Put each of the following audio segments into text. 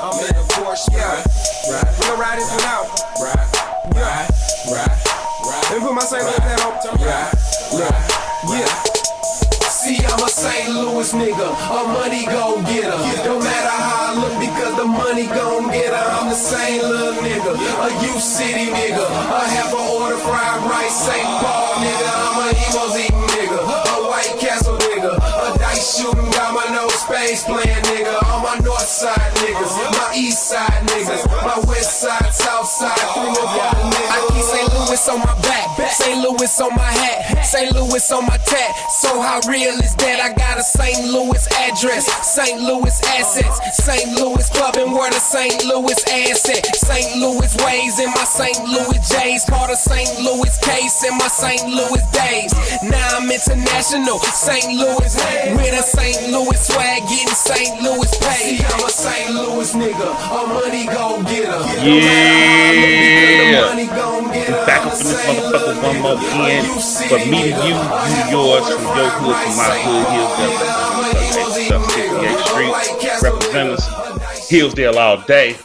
I'm in the Porsche, yeah. Right. We gon' ride this one out. Right. Let me put my St. Louis hat on. Yeah. See, I'm a St. Louis nigga, a money gon' getter. Don't matter how I look because the money gon' get her. I'm the same little nigga, a U-City nigga, a half a order fried rice, St. Paul nigga. I'm a emos eating nigga, a White Castle nigga, a dice shooting, got my no space playing nigga. All my north side niggas, my east side niggas, my west side, south side, 3 or 4 niggas. I keep St. Louis on my back, St. Louis on my hat, St. Louis on my tat. So how real is that? I got a St. Louis address, St. Louis assets, St. Louis clubbing where the St. Louis asset, St. Louis ways in my St. Louis J's, caught a St. Louis case in my St. Louis days. Now I'm international, St. Louis with a St. Louis swag, getting St. Louis paid. See, I'm a St. Louis nigga, a money gon' get her. Yeah. Back up in this motherfucker one more again. But me to you, you yours, from your hood to my hood, Hillsdale, 68th Street, representatives, Hillsdale all day.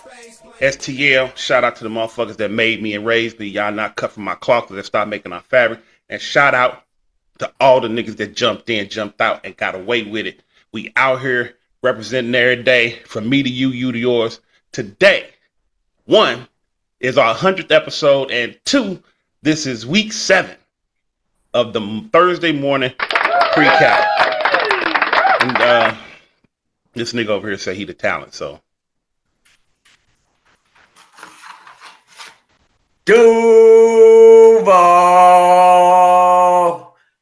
STL, shout out to the motherfuckers that made me and raised me. Y'all not cut from my cloth that start making our fabric. And shout out to all the niggas that jumped in, jumped out, and got away with it. We out here representing every day, from me to you, you to yours. Today, 1 is our 100th episode, and 2, this is week 7 of the Thursday morning pre-cap. And this nigga over here say he the talent, so. Duval!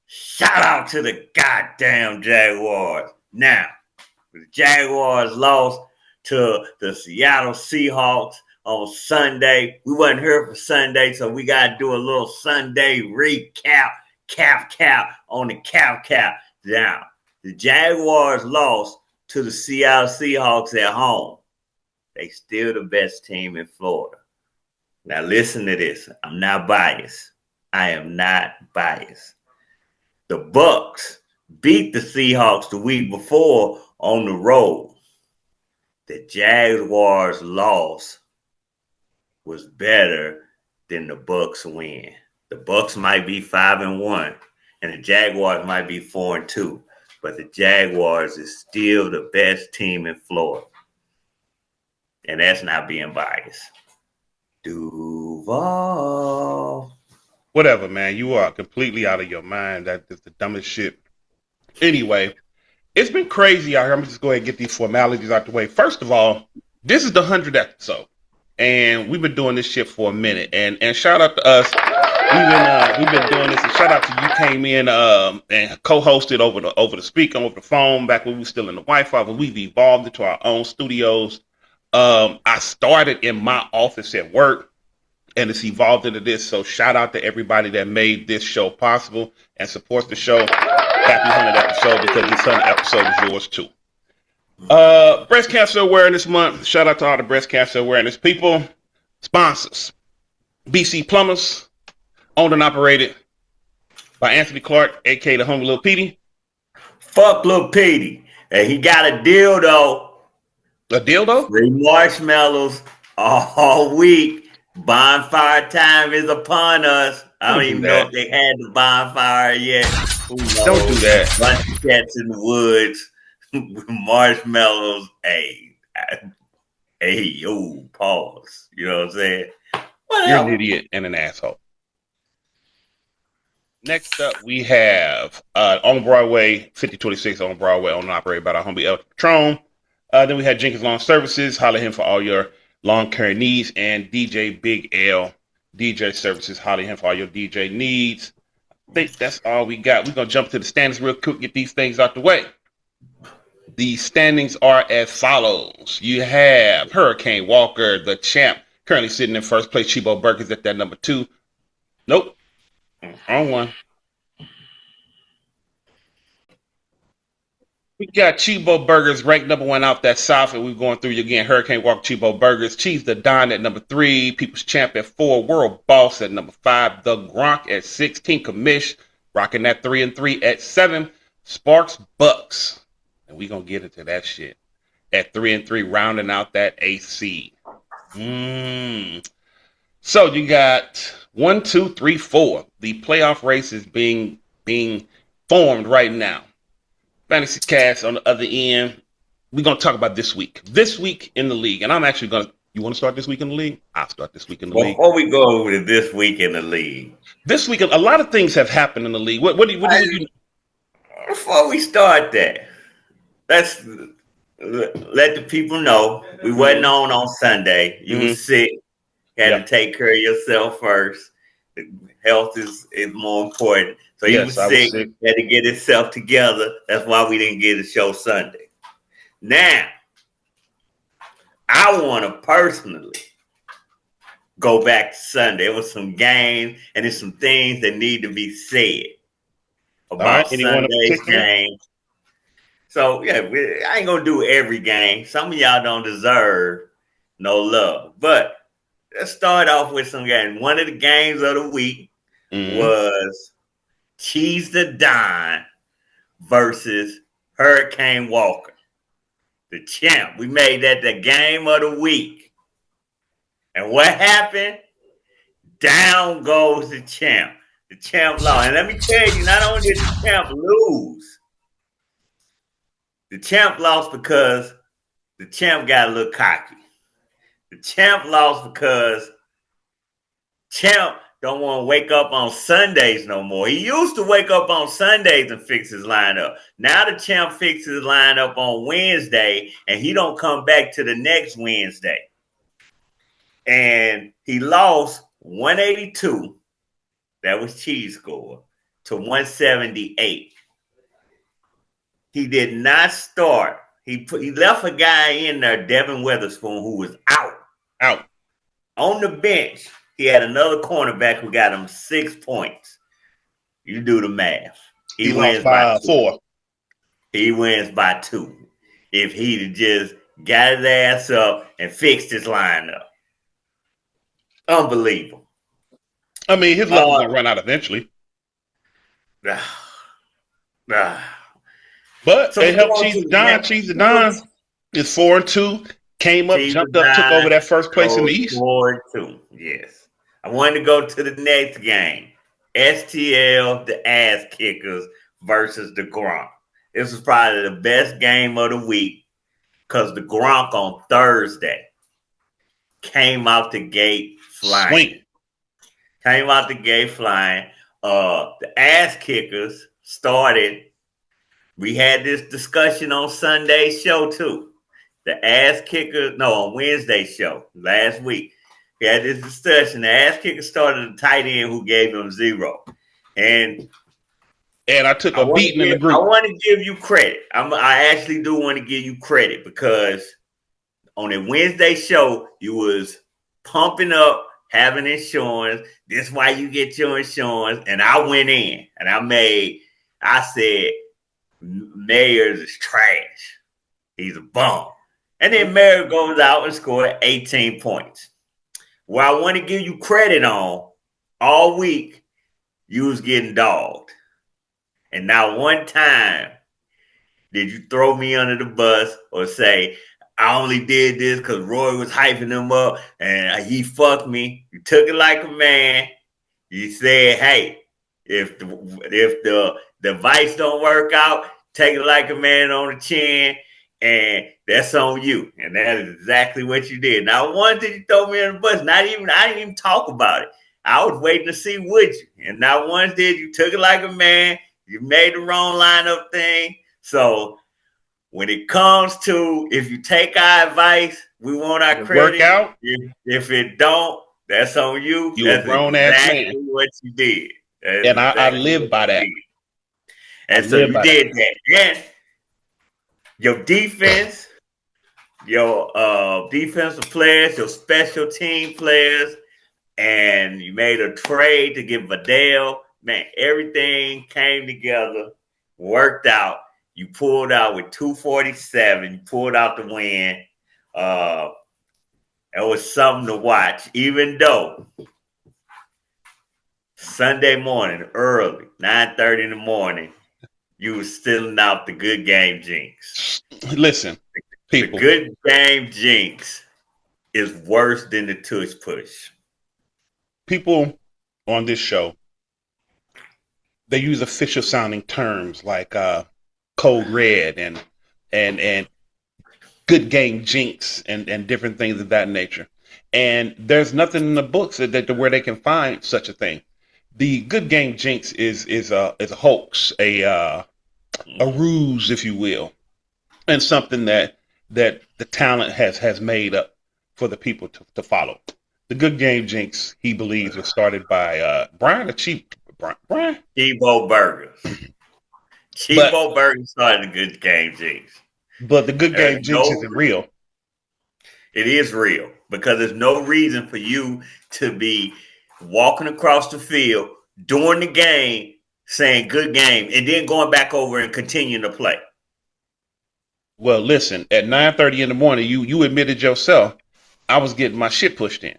Shout out to the goddamn Jaguars. Now, the Jaguars lost to the Seattle Seahawks on Sunday. We wasn't here for Sunday, so we got to do a little Sunday recap, cap on the cap. Now, the Jaguars lost to the Seattle Seahawks at home. They still the best team in Florida. Now, listen to this. I'm not biased. I am not biased. The Bucs beat the Seahawks the week before on the road. The Jaguars' loss was better than the Bucs win. The Bucs might be 5-1, and the Jaguars might be 4-2, but the Jaguars is still the best team in Florida, and that's not being biased. Duval. Whatever, man. You are completely out of your mind. That is the dumbest shit. Anyway, it's been crazy out here. I'm just going to get these formalities out the way. First of all, this is the 100th episode, and we've been doing this shit for a minute. And shout out to us. We've been doing this. And shout out to you, came in and co-hosted over the speaker, over the phone, back when we were still in the Wi-Fi. But we've evolved into our own studios. I started in my office at work, and it's evolved into this. So shout out to everybody that made this show possible and supports the show. Happy 100th episode, because this 100th episode is yours too. Breast Cancer Awareness Month. Shout out to all the breast cancer awareness people. Sponsors: BC Plumbers, owned and operated by Anthony Clark, aka the Humble Lil Petey. Fuck Lil Petey. And he got a dildo. A dildo? Free marshmallows all week. Bonfire time is upon us. I don't even know if they had the bonfire yet. Don't do that. Bunch of cats in the woods with marshmallows. Hey, yo, pause. You know what I'm saying? Whatever. You're an idiot and an asshole. Next up, we have on Broadway, 5026 on Broadway, owned and operated by our homie El Patron. Then we had Jenkins Lawn Services. Holler him for all your lawn care needs. And DJ Big L DJ Services. Holler him for all your DJ needs. I think that's all we got. We're going to jump to the standings real quick, get these things out the way. The standings are as follows. You have Hurricane Walker, the champ, currently sitting in first place. Chibo Burgers at that number 2. Nope. Wrong one. We got Chibo Burgers ranked number 1 out that south, and we're going through you again. Hurricane Walk, Chibo Burgers, Cheese the Don at number 3, People's Champ at 4, World Boss at number 5, The Gronk at 16, Commish rocking that 3 and 3 at 7, Sparks Bucks, and we gonna get into that shit, at 3-3, rounding out that eighth seed. So you got 1, 2, 3, 4. The playoff race is being formed right now. Fantasy Cast on the other end. We're gonna talk about this week. This week in the league, and I'm actually gonna. You want to start this week in the league? I'll start this week in the league. Before we go over to this week in the league, This week, a lot of things have happened in the league. What do you? Before we start that, let's let the people know we wasn't on Sunday. You was sick. Had to take care of yourself first. Health is more important. So he was sick. Had to get himself together. That's why we didn't get a show Sunday. Now, I want to personally go back to Sunday. There was some games and there's some things that need to be said about Sunday's game. So, yeah, I ain't going to do every game. Some of y'all don't deserve no love. But let's start off with some games. One of the games of the week was Cheese the Don versus Hurricane Walker, the champ. We made that the game of the week. And what happened? Down goes the champ. The champ lost. And let me tell you, not only did the champ lose, the champ lost because the champ got a little cocky. The champ lost because champ don't want to wake up on Sundays no more. He used to wake up on Sundays and fix his lineup. Now the champ fixes his lineup on Wednesday, and he don't come back to the next Wednesday. And he lost 182. That was Cheese score to 178. He did not start. He left a guy in there, Devin Witherspoon, who was out. On the bench, he had another cornerback who got him 6 points. You do the math. He wins by 4. He wins by 2. If he'd just got his ass up and fixed his lineup. Unbelievable. I mean, his luck was going to run out eventually. But they helped Cheese Don. Cheese Don is 4-2. Came up, jumped up, took over that first place in the East. 4-2, yes. I wanted to go to the next game. STL, the Ass Kickers versus the Gronk. This was probably the best game of the week because the Gronk on Thursday came out the gate flying. Came out the gate flying. The Ass Kickers started. We had this discussion on Sunday's show too. The Ass Kicker, on Wednesday's show last week. We had this discussion. The Ass Kicker started a tight end who gave him 0. And I took a beating in the group. I want to give you credit. I actually do want to give you credit because on a Wednesday show, you was pumping up, having insurance. This is why you get your insurance. And I went in and I said, Mayers is trash. He's a bum. And then Mary goes out and scored 18 points. What I want to give you credit on all week, you was getting dogged. And not one time did you throw me under the bus or say, I only did this because Roy was hyping him up and he fucked me. You took it like a man. You said, hey, if the advice don't work out, take it like a man on the chin. And that's on you. And that is exactly what you did. Now, once did you throw me in the bus? I didn't even talk about it. I was waiting to see would you. And not once did you took it like a man. You made the wrong lineup thing. So when it comes to if you take our advice, we want our credit. Work out. If it don't, that's on you. You that's a grown ass man. What you did. That's and I live by that. And so you did that. And your defense, your defensive players, your special team players, and you made a trade to get Vidal. Man, everything came together, worked out. You pulled out with 247. You pulled out the win. It was something to watch, even though Sunday morning, early, 9:30 in the morning, you were stealing out the good game jinx. Listen, The People, good game jinx is worse than the tush push. people on this show, they use official sounding terms like code red and good game jinx and different things of that nature. And there's nothing in the books where they can find such a thing. The good game jinx is a hoax, a ruse, if you will, and something that the talent has made up for the people to follow. The good game jinx, he believes, was started by Brian the Cheap Brian, Chibo Burger. but Chibo Burger started a good game jinx. the good There's game jinx no, isn't real. it is real because there's no reason for you to be walking across the field during the game saying good game and then going back over and continuing to play. Well, listen, at 9:30 in the morning, you admitted yourself I was getting my shit pushed in.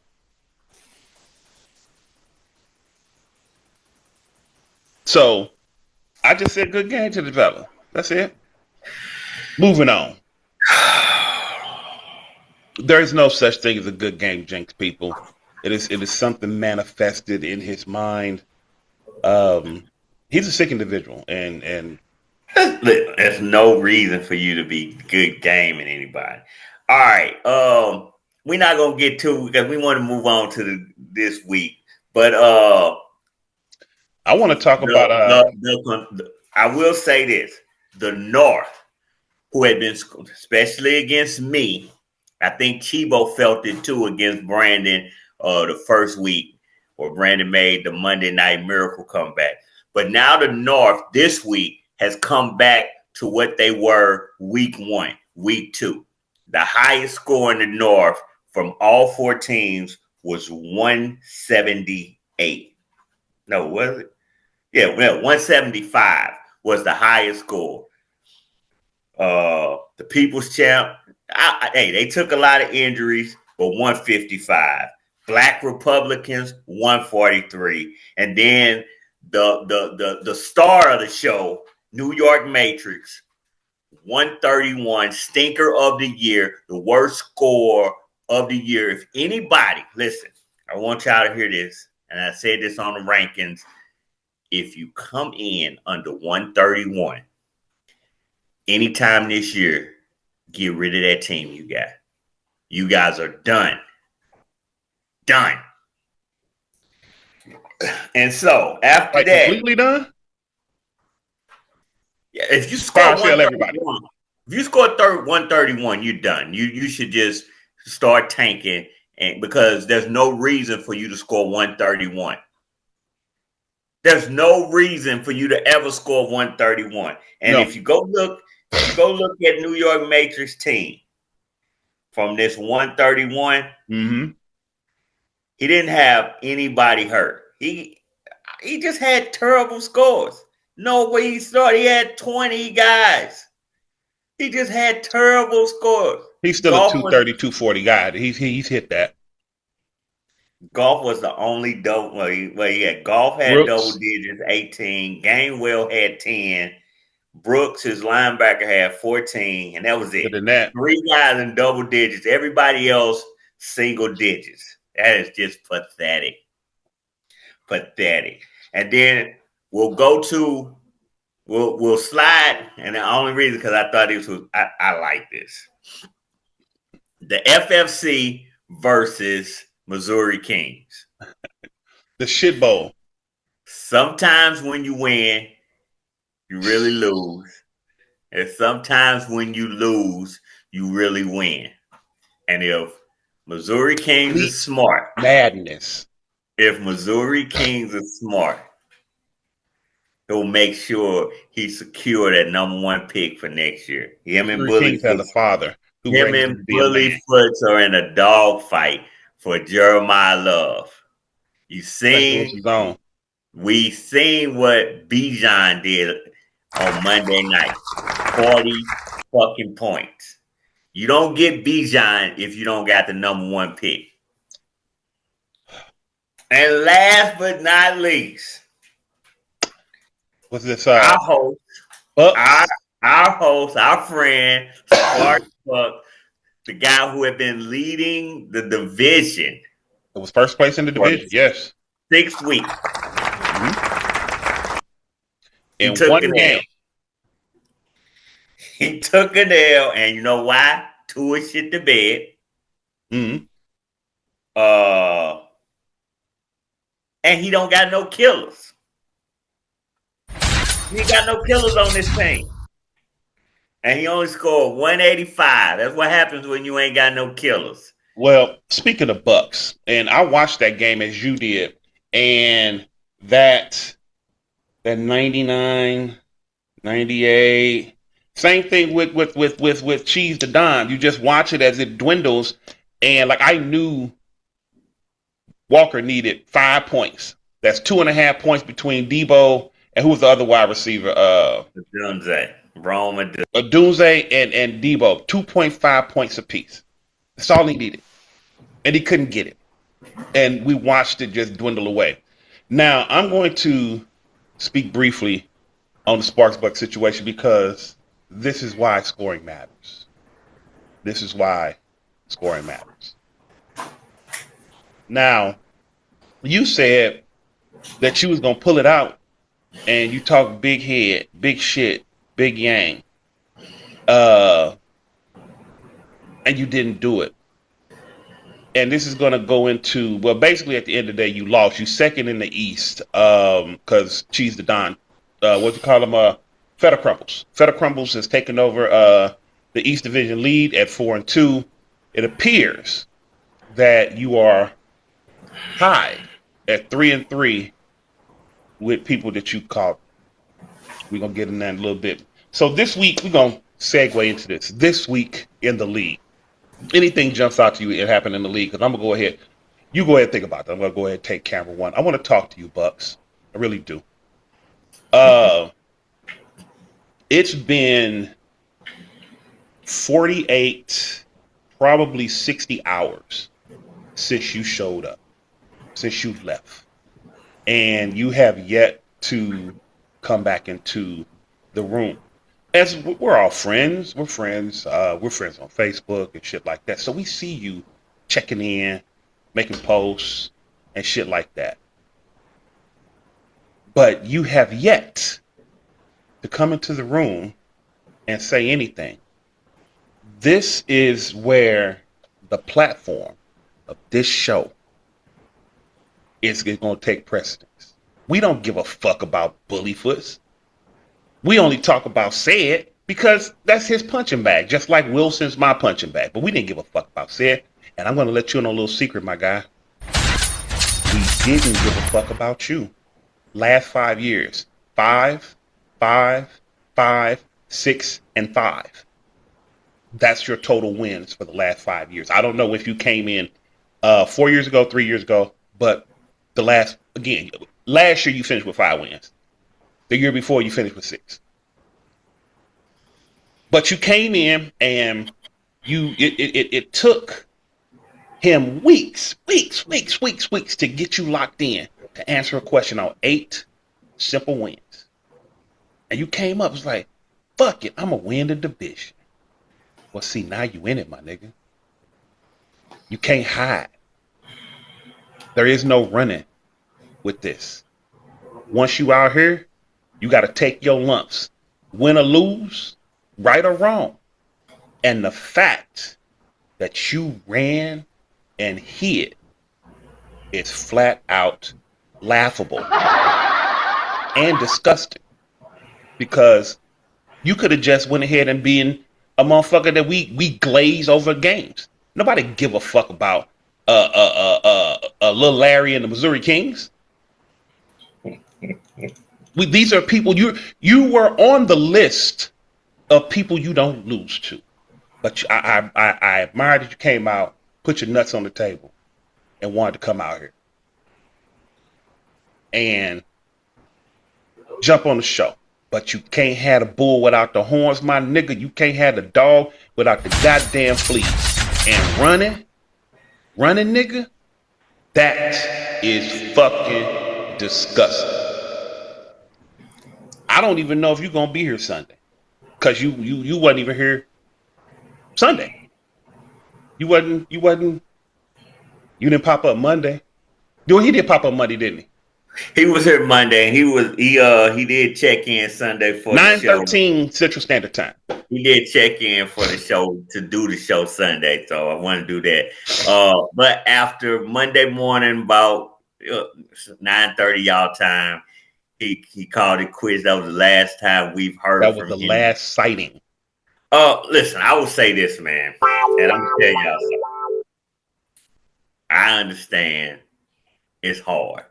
So I just said good game to the developer. That's it. Moving on. There is no such thing as a good game, jinx, people. It is something manifested in his mind. He's a sick individual, and There's no reason for you to be good gaming anybody. All right. We're not gonna get to because we want to move on to this week. But I want to talk about I will say this: the North, who had been, especially against me, I think Chibo felt it too against Brandon the first week, where Brandon made the Monday Night Miracle comeback. But now the North this week has come back to what they were week one, week two. The highest score in the North from all four teams was 178. No, was it? Yeah, well, 175 was the highest score. The People's Champ, hey, they took a lot of injuries, but 155. Black Republicans, 143. And then the star of the show, New York Matrix, 131, stinker of the year, the worst score of the year. If anybody, listen, I want y'all to hear this, and I said this on the rankings. If you come in under 131, anytime this year, get rid of that team you got. You guys are done. Done. And so after that, completely done. yeah, if you score Everybody. 131, if you score 131, you're done. You should just start tanking, and because there's no reason for you to score 131. There's no reason for you to ever score 131. And if you go look at New York Matrix team from this 131, he didn't have anybody hurt. He just had terrible scores. No way he started. He had 20 guys. He just had terrible scores. He's still a 230, 240 guy. He's hit that. Golf was the only double. Golf had double digits, 18. Gainwell had 10. Brooks, his linebacker, had 14, and that was it. Than that. 3 guys in double digits. Everybody else single digits. That is just pathetic. Pathetic. And then we'll slide. And the only reason because I thought this was I like this. The FFC versus Missouri Kings. The shit bowl. Sometimes when you win, you really lose. And sometimes when you lose, you really win. And if Missouri Kings is smart. Madness. If Missouri Kings is smart, he'll make sure he secure that number 1 pick for next year. Him and Bully Kings has a father. Him and Bully Foots are in a dog fight for Jeremiah Love. We seen what Bijan did on Monday night. 40 fucking points. You don't get Bijan if you don't got the number 1 pick. And last but not least, what's this? Our host, our friend, Spark for the guy who had been leading the division. It was first place in the division. Yes. 6 weeks. In one game. He took an L, and you know why? Tua shit the bed. Mm-hmm. And he don't got no killers. He ain't got no killers on this team. And he only scored 185. That's what happens when you ain't got no killers. Well, speaking of Bucks, and I watched that game as you did, and that 99, 98, same thing with Cheese the Dime. You just watch it as it dwindles, and like I knew Walker needed 5 points. That's 2.5 points between Debo and who was the other wide receiver? Dunze. Rome Dunze and Debo. 2.5 points apiece. That's all he needed. And he couldn't get it. And we watched it just dwindle away. Now, I'm going to speak briefly on the Sparks-Bucks situation because this is why scoring matters. This is why scoring matters. Now, you said that you was going to pull it out and you talk big head, big shit, big yang. And you didn't do it. And this is going to go into, well, basically at the end of the day, you lost. You second in the East because Cheese the Don, what you call them, Feta Crumbles. Feta Crumbles has taken over the East Division lead at 4-2. It appears that you are tied at 3-3 with people that you caught. We're going to get in that in a little bit. So this week, we're going to segue into this. This week in the league. Anything jumps out to you, it happened in the league, because I'm going to go ahead. You go ahead and think about that. I'm going to go ahead and take camera one. I want to talk to you, Bucks. I really do. It's been 48, probably 60 hours since you showed up, since you left. And you have yet to come back into the room. As we're all friends, we're friends on Facebook and shit like that. So we see you checking in, making posts and shit like that. But you have yet to come into the room and say anything. This is where the platform of this show is going to take precedence. We don't give a fuck about Bullyfoots. We only talk about Said because that's his punching bag, just like Wilson's my punching bag. But we didn't give a fuck about Said. And I'm going to let you in on a little secret, my guy. We didn't give a fuck about you. Last 5 years. 5, 5, 5, 6, and 5. That's your total wins for the last 5 years. I don't know if you came in 4 years ago, 3 years ago, but last year you finished with 5 wins. The year before you finished with 6. But you came in and it took him weeks to get you locked in to answer a question on 8 simple wins. And you came up, was like, fuck it, I'm gonna win the division. Well, see, now you in it, my nigga. You can't hide. There is no running with this. Once you out here, you got to take your lumps, win or lose, right or wrong. And the fact that you ran and hid is flat out laughable and disgusting, because you could have just went ahead and been a motherfucker that we glaze over games. Nobody give a fuck about Lil Larry and the Missouri Kings. These are people you were on the list of people you don't lose to. But I admire that you came out, put your nuts on the table, and wanted to come out here and jump on the show. But you can't have the bull without the horns, my nigga. You can't have the dog without the goddamn fleas. And running, nigga, that is fucking disgusting. I don't even know if you're gonna be here Sunday, cause you wasn't even here Sunday. You didn't pop up Monday. He did pop up Monday, didn't he? He was here Monday, and he did check in Sunday for the show. 9:13 Central Standard Time. He did check in for the show to do the show Sunday, so I want to do that. But after Monday morning, about 9:30 y'all time, he called it quits. That was the last time we've heard from him. That was the last sighting. Listen, I will say this, man, and I'm gonna tell y'all something. I understand it's hard.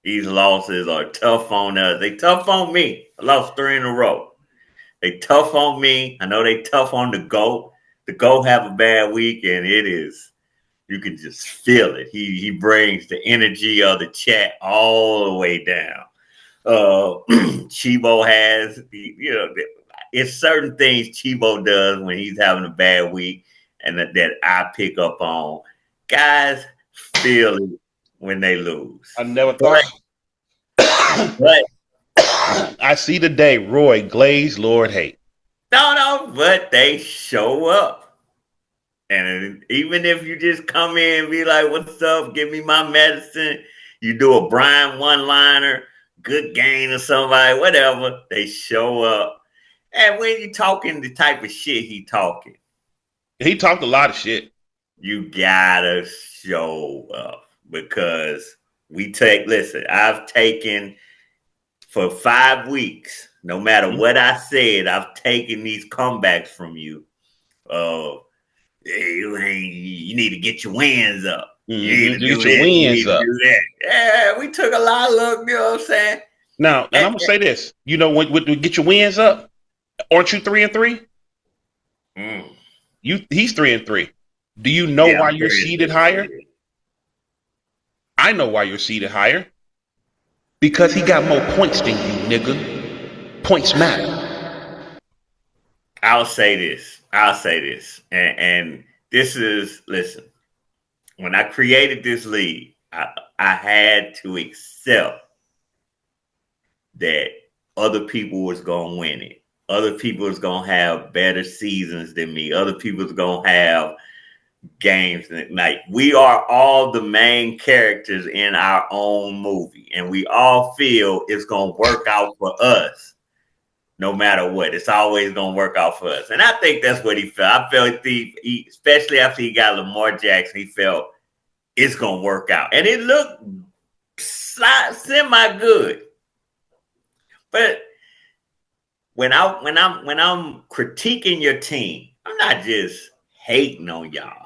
These losses are tough on us. They tough on me. I lost 3 in a row. They tough on me. I know they tough on the GOAT. The GOAT have a bad week, and it is. You can just feel it. He brings the energy of the chat all the way down. Chibo has, it's certain things Chibo does when he's having a bad week, and that I pick up on. Guys feel it when they lose. I never thought. But I see today, Roy Glaze, Lord hate. No, but they show up. And even if you just come in and be like, what's up? Give me my medicine. You do a Brian one-liner, good game or somebody, whatever. They show up. And when you talking the type of shit he talking. He talked a lot of shit. You gotta show up. Because listen, I've taken for 5 weeks, no matter what I said, I've taken these comebacks from you. You need to get your wins up. You need to get your wins up. Yeah, we took a lot of luck, you know what I'm saying? Now, and I'm gonna say this. When we get your wins up, aren't you 3-3? He's 3-3. Do you know why you're seated higher? I know why you're seated higher. Because he got more points than you, nigga. Points matter. I'll say this. And this is, listen, when I created this league, I had to accept that other people was going to win it. Other people was going to have better seasons than me. Other people was going to have games at night. We are all the main characters in our own movie, and we all feel it's gonna work out for us no matter what. It's always gonna work out for us, and I think that's what he felt. I felt he especially after he got Lamar Jackson, he felt it's gonna work out, and it looked semi good. But when I'm critiquing your team, I'm not just hating on y'all.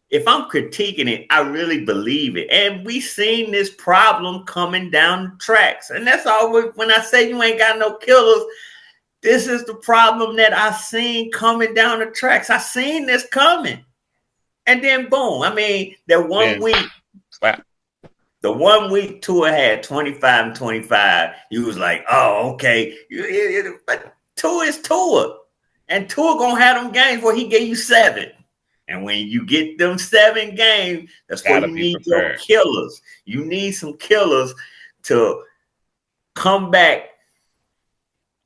If I'm critiquing it, I really believe it. And we seen this problem coming down the tracks. And that's always, when I say you ain't got no killers, this is the problem that I seen coming down the tracks. I seen this coming. And then boom. I mean, the 1 week Tua had 25 and 25. He was like, oh, okay. But Tua is Tua. And Tua gonna have them games where he gave you 7. And when you get them 7 games, that's where you need your killers. You need some killers to come back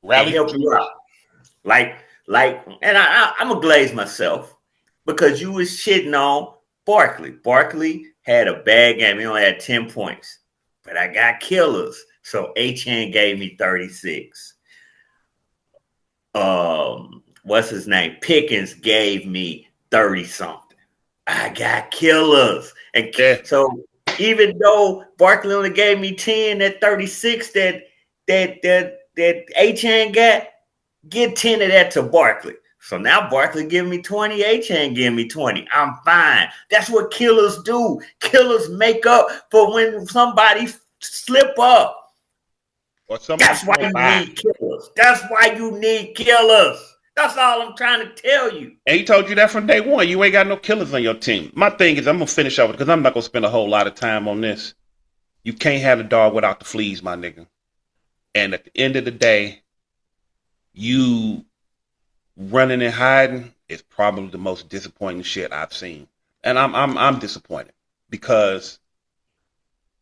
and help you out. And I'm gonna glaze myself because you was shitting on Barkley. Barkley had a bad game. He only had 10 points, but I got killers. So HN gave me 36. What's his name? Pickens gave me 30 something. I got killers. And so even though Barkley only gave me 10, that 36 that HN got, get 10 of that to Barkley. So now Barkley giving me 20, HN giving me 20. I'm fine. That's what killers do. Killers make up for when somebody slip up. That's why you need killers. That's why you need killers. That's all I'm trying to tell you. And he told you that from day one. You ain't got no killers on your team. My thing is, I'm going to finish up because I'm not going to spend a whole lot of time on this. You can't have the dog without the fleas, my nigga. And at the end of the day, you running and hiding is probably the most disappointing shit I've seen. And I'm disappointed because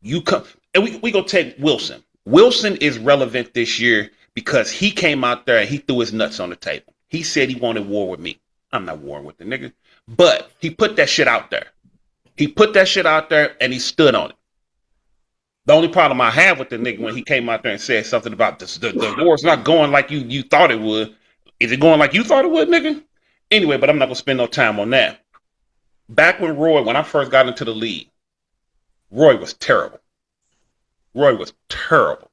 you come and we gonna take Wilson. Wilson is relevant this year because he came out there and he threw his nuts on the table. He said he wanted war with me. I'm not warring with the nigga. But he put that shit out there. He put that shit out there and he stood on it. The only problem I have with the nigga when he came out there and said something about this, the war's not going like you thought it would. Is it going like you thought it would, nigga? Anyway, but I'm not gonna spend no time on that. Back when I first got into the league, Roy was terrible. Roy was terrible.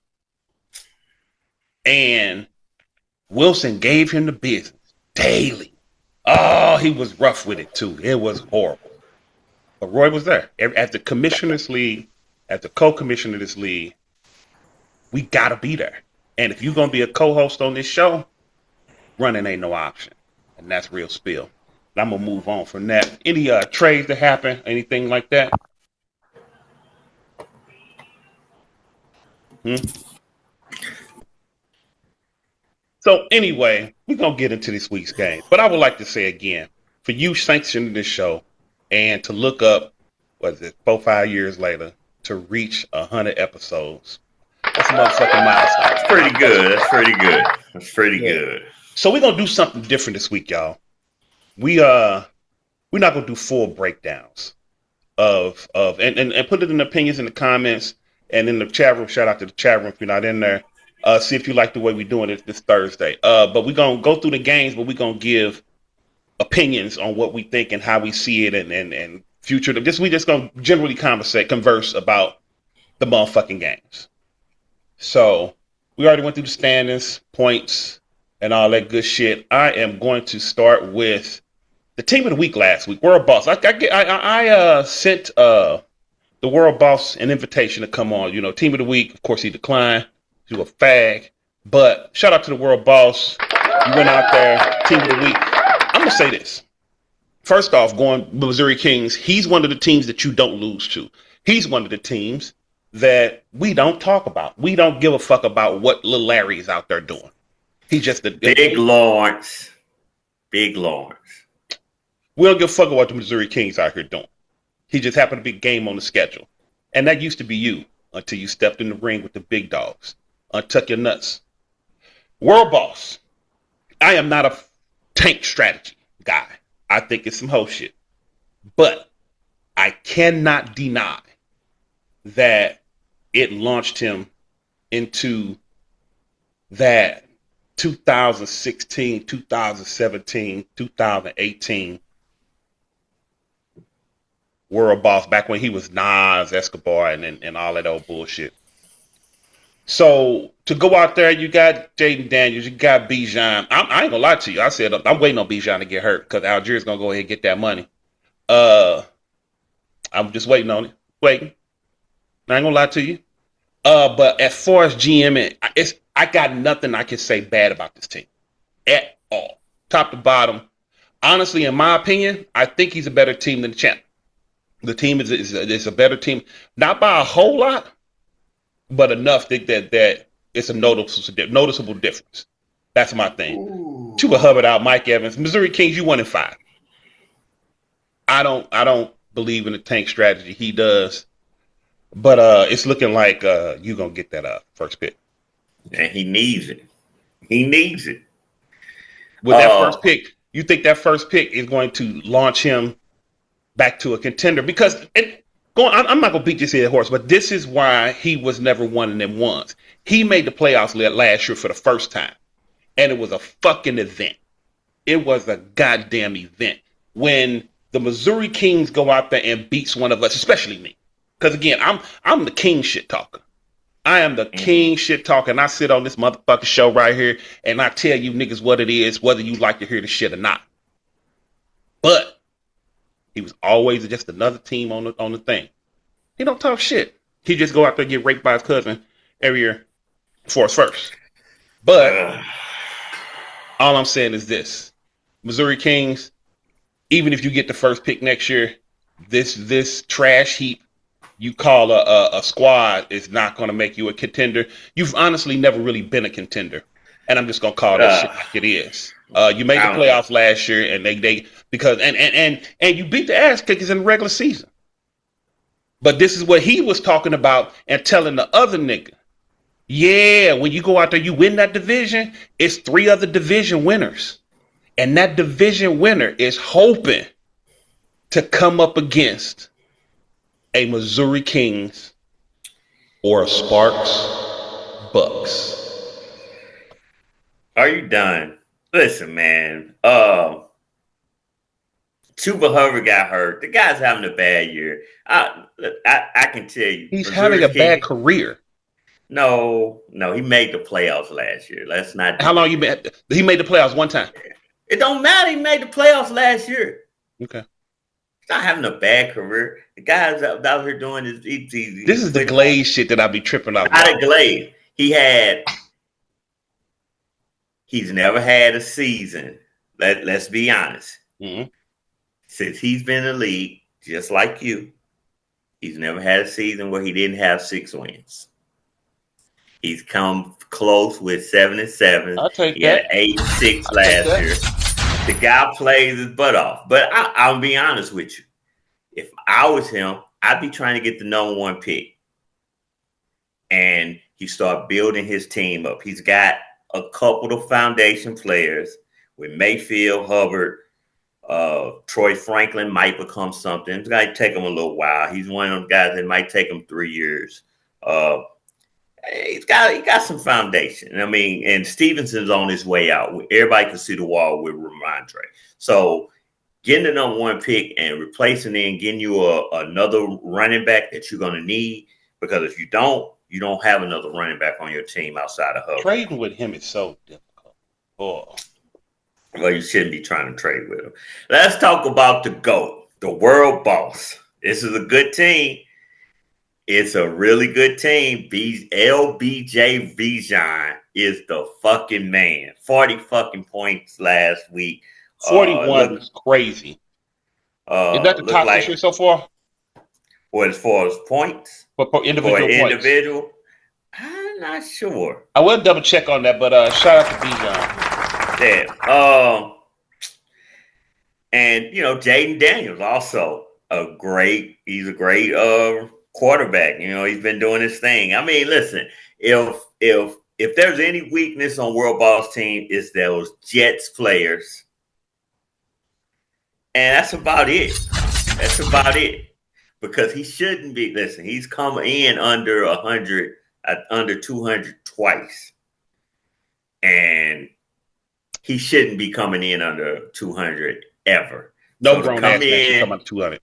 And Wilson gave him the business daily. Oh, he was rough with it too. It was horrible. But Roy was there. As the commissioner's league, as the co-commissioner of this league, we gotta be there. And if you're gonna be a co-host on this show, running ain't no option. And that's real spill. I'm gonna move on from that. Any trades that happen, anything like that? So anyway, we're gonna get into this week's game. But I would like to say again, for you sanctioning this show and to look up, what is it, 4-5 years later, to reach 100 episodes. That's a motherfucking milestone. That's pretty good. That's pretty good. That's pretty good. So we're gonna do something different this week, y'all. We're not gonna do full breakdowns of and put it in the opinions in the comments and in the chat room. Shout out to the chat room if you're not in there. See if you like the way we're doing it this Thursday. But we're gonna go through the games, but we're gonna give opinions on what we think and how we see it and future. We just gonna generally converse about the motherfucking games. So we already went through the standings, points, and all that good shit. I am going to start with the team of the week last week, World Boss. I sent the World Boss an invitation to come on. You know, team of the week. Of course, he declined. He's a fag. But shout out to the World Boss. You went out there, team of the week. I'm gonna say this. First off, going Missouri Kings. He's one of the teams that you don't lose to. He's one of the teams that we don't talk about. We don't give a fuck about what little Larry is out there doing. He's just the Big Lawrence. Big Lawrence. We don't give a fuck about what the Missouri Kings out here doing. He just happened to be game on the schedule. And that used to be you until you stepped in the ring with the big dogs. Untuck your nuts. World Boss. I am not a tank strategy guy. I think it's some hoe shit. But I cannot deny that it launched him into that 2016, 2017, 2018 World Boss, back when he was Nas, Escobar, and all that old bullshit. So to go out there, you got Jaden Daniels, you got Bijan. I ain't gonna lie to you. I said I'm waiting on Bijan to get hurt because Algiers gonna go ahead and get that money. I'm just waiting on it. Waiting. I ain't gonna lie to you. But as far as GM, I got nothing I can say bad about this team at all, top to bottom. Honestly, in my opinion, I think he's a better team than the champ. The team is a better team, not by a whole lot, but enough that it's a noticeable difference. That's my thing. Chuba Hubbard out, Mike Evans, Missouri Kings. You 1-5. I don't believe in the tank strategy. He does, but it's looking like you gonna get that first pick. And he needs it. He needs it. With that first pick, you think that first pick is going to launch him back to a contender? Because I'm not gonna beat this here horse, but this is why he was never one of them ones. He made the playoffs last year for the first time, and it was a fucking event. It was a goddamn event when the Missouri Kings go out there and beats one of us, especially me. Because again, I'm the king shit talker. I am the king shit talker, and I sit on this motherfucking show right here, and I tell you niggas what it is, whether you like to hear the shit or not. But he was always just another team on the thing. He don't talk shit. He just go out there and get raped by his cousin every year for his first. But all I'm saying is this. Missouri Kings, even if you get the first pick next year, this trash heap you call a squad is not going to make you a contender. You've honestly never really been a contender. And I'm just going to call that shit like it is. You made the playoffs last year, and they because you beat the ass kickers in the regular season. But this is what he was talking about and telling the other nigga. Yeah, when you go out there, you win that division, it's 3 other division winners. And that division winner is hoping to come up against a Missouri Kings or a Sparks Bucks. Are you done? Listen, man. Chuba Hubbard got hurt. The guy's having a bad year. I can tell you. He's having a bad career. No, he made the playoffs last year. Let's not. How long you been? He made the playoffs one time. It don't matter. He made the playoffs last year. Okay. He's not having a bad career. The guy's out here doing his. This is the Glaze shit that I be tripping out. Not a Glaze. He's never had a season. Let's be honest. Mm-hmm. Since he's been in the league, just like you, he's never had a season where he didn't have 6 wins. He's come close with 7 and 7. I'll take he that. had 8 and 6 last year. The guy plays his butt off. But I'll be honest with you. If I was him, I'd be trying to get the number 1 pick. And he start building his team up. He's got a couple of foundation players with Mayfield, Hubbard, Troy Franklin might become something. It's going to take him a little while. He's one of those guys that might take him 3 years. He got some foundation. I mean, and Stevenson's on his way out. Everybody can see the wall with Ramondre. So getting the number 1 pick and replacing it and getting you another running back that you're going to need, because if you don't have another running back on your team outside of Hubbard. Trading with him is so difficult. Oh. Well, you shouldn't be trying to trade with him. Let's talk about the GOAT, the world boss. This is a good team. It's a really good team. LBJ Bijan is the fucking man. 40 fucking points last week. 41 is crazy. Is that the top this year so far? What, as far as points? For individual points? I'm not sure. I will double check on that, but shout out to Bijan. Yeah. And Jaden Daniels also he's a great quarterback. He's been doing his thing. I mean, listen, if there's any weakness on World Boss team, it's those Jets players. And that's about it. Because he shouldn't be. Listen, he's come in under 100, under 200 twice. And he shouldn't be coming in under 200 ever. No grown ass man should come up 200.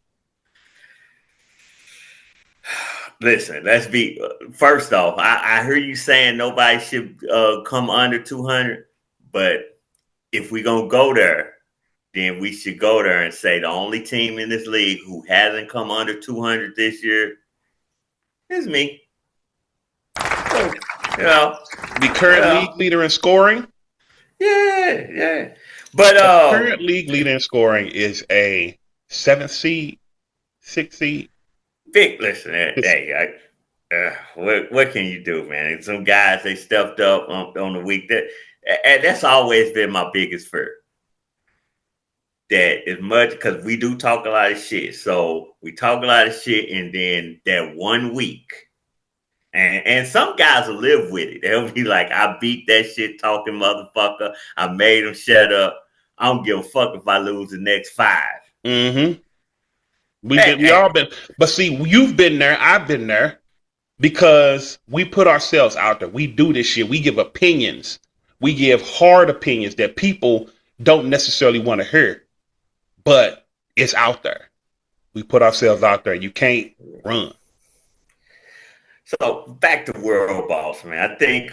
Listen, let's be first off. I hear you saying nobody should come under 200, but if we're gonna go there, then we should go there and say the only team in this league who hasn't come under 200 this year is me. So, the current league leader in scoring. Yeah. But the current league leader in scoring is a 7th seed, 6th seed. Vic, listen, hey, what can you do, man? Some guys, they stepped up on the week. That's always been my biggest fear. That as much, because we do talk a lot of shit. So we talk a lot of shit, and then that 1 week, and some guys will live with it. They'll be like, I beat that shit talking motherfucker. I made him shut up. I don't give a fuck if I lose the next 5. Mm-hmm. We all been, but see, you've been there, I've been there, because we put ourselves out there. We do this shit. We give opinions. We give hard opinions that people don't necessarily want to hear, but it's out there. We put ourselves out there. You can't run. So back to World Boss, man. I think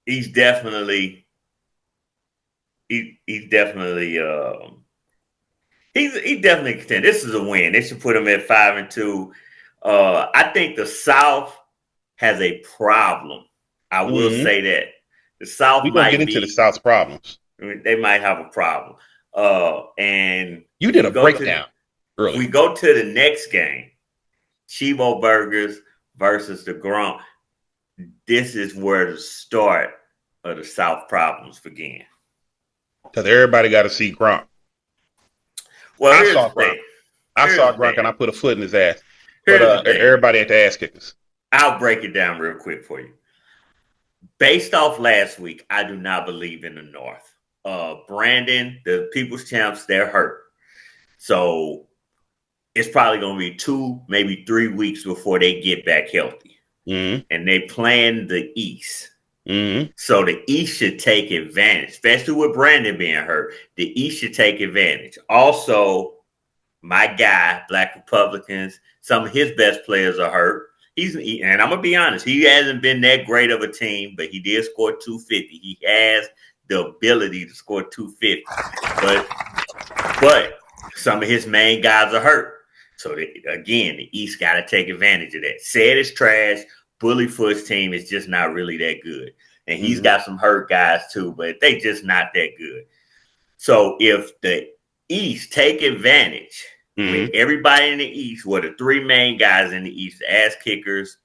he's definitely contend. This is a win. They should put him at 5-2. I think the South has a problem. I will say that the South we're gonna get into the South's problems. They might have a problem. And you did a breakdown earlier. We go to the next game. Chibo Burgers versus the Gronk. This is where the start of the South problems begin. Because everybody got to see Gronk. Well, I saw Gronk and I put a foot in his ass. But everybody at the ass kickers. I'll break it down real quick for you. Based off last week, I do not believe in the North. Brandon, the People's Champs, they're hurt. So it's probably going to be 2, maybe 3 weeks before they get back healthy. Mm-hmm. And they plan the East. Mm-hmm. So the East should take advantage, especially with Brandon being hurt. The East should take advantage. Also, my guy, Black Republicans, some of his best players are hurt. And I'm going to be honest, he hasn't been that great of a team, but he did score 250. He has the ability to score 250. But some of his main guys are hurt. So, again, the East got to take advantage of that. Said it's trash. Bullyfoot's team is just not really that good. And he's got some hurt guys too, but they just not that good. So if the East take advantage with everybody in the East, well, the 3 main guys in the East, ass kickers,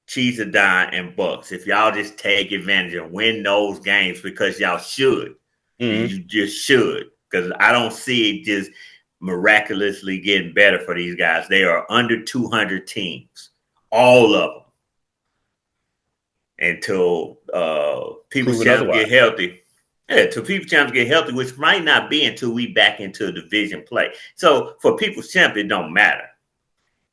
Cheese of Don, and Bucks, if y'all just take advantage and win those games because y'all should, you just should, because I don't see it just miraculously getting better for these guys. They are under 200 teams, all of them, until People's Champs get healthy. Yeah, until People's Champs get healthy, which might not be until we back into division play. So for People's Champ, it don't matter.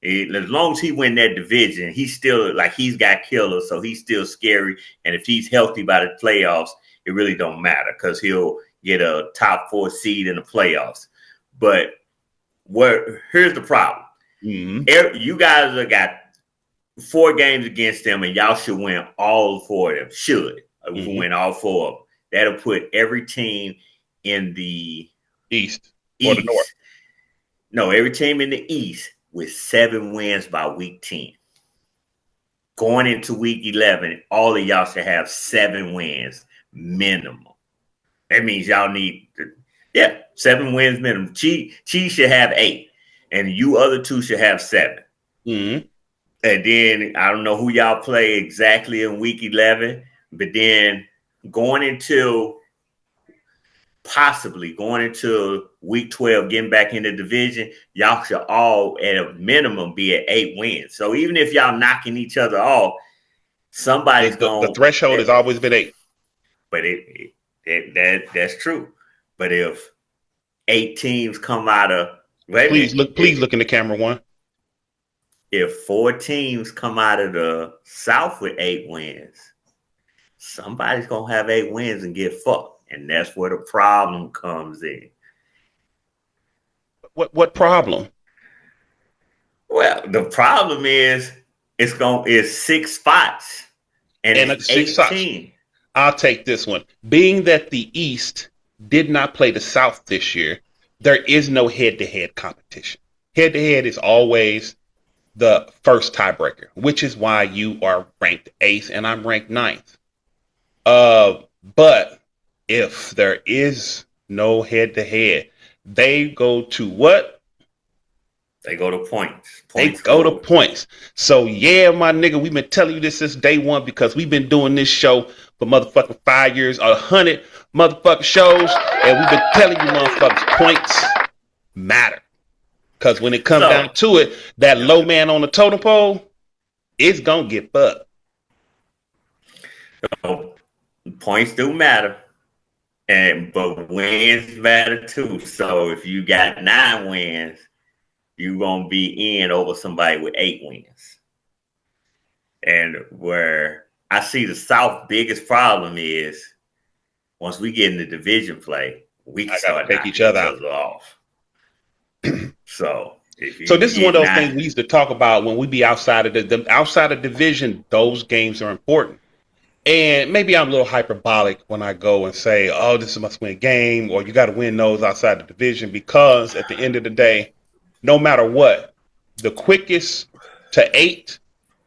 As long as he win that division, he's still like he's got killers, so he's still scary. And if he's healthy by the playoffs, it really don't matter because he'll get a top 4 seed in the playoffs. But here's the problem. You guys have got 4 games against them, and y'all should win all 4 of them. Should win all 4 of them. That'll put every team in the East or the North. No, every team in the East with 7 wins by week 10. Going into week 11, all of y'all should have 7 wins minimum. That means y'all need 7 wins minimum. Chi should have 8, and you other 2 should have 7. And then I don't know who y'all play exactly in week 11, but then going into week 12, getting back in the division, y'all should all at a minimum be at 8 wins. So even if y'all knocking each other off, somebody's going. The threshold has always been 8. But that's true. But if 8 teams come out of please look in the camera one. If 4 teams come out of the South with 8 wins, somebody's gonna have 8 wins and get fucked, and that's where the problem comes in. What problem? Well, the problem is it's 6 spots and it's 18. I'll take this one. Being that the East did not play the South this year, there is no head-to-head competition. Head-to-head is always the first tiebreaker, which is why you are ranked 8th and I'm ranked 9th. But if there is no head-to-head, they go to what? They go to points. They go to points. So yeah, my nigga, we've been telling you this since day one because we've been doing this show for motherfucking 5 years, 100 motherfucking shows, and we've been telling you motherfuckers points matter. Because when it comes down to it, that low man on the totem pole is gonna get fucked. So, points do matter, but wins matter too. So if you got 9 wins, you're gonna be in over somebody with 8 wins. And where I see the South biggest problem is once we get in the division play, we can start take each other off. So this is one of those things we used to talk about when we be outside of the outside of division. Those games are important. And maybe I'm a little hyperbolic when I go and say, "Oh, this is a must-win game," or "You got to win those outside the division," because at the end of the day, no matter what, the quickest to 8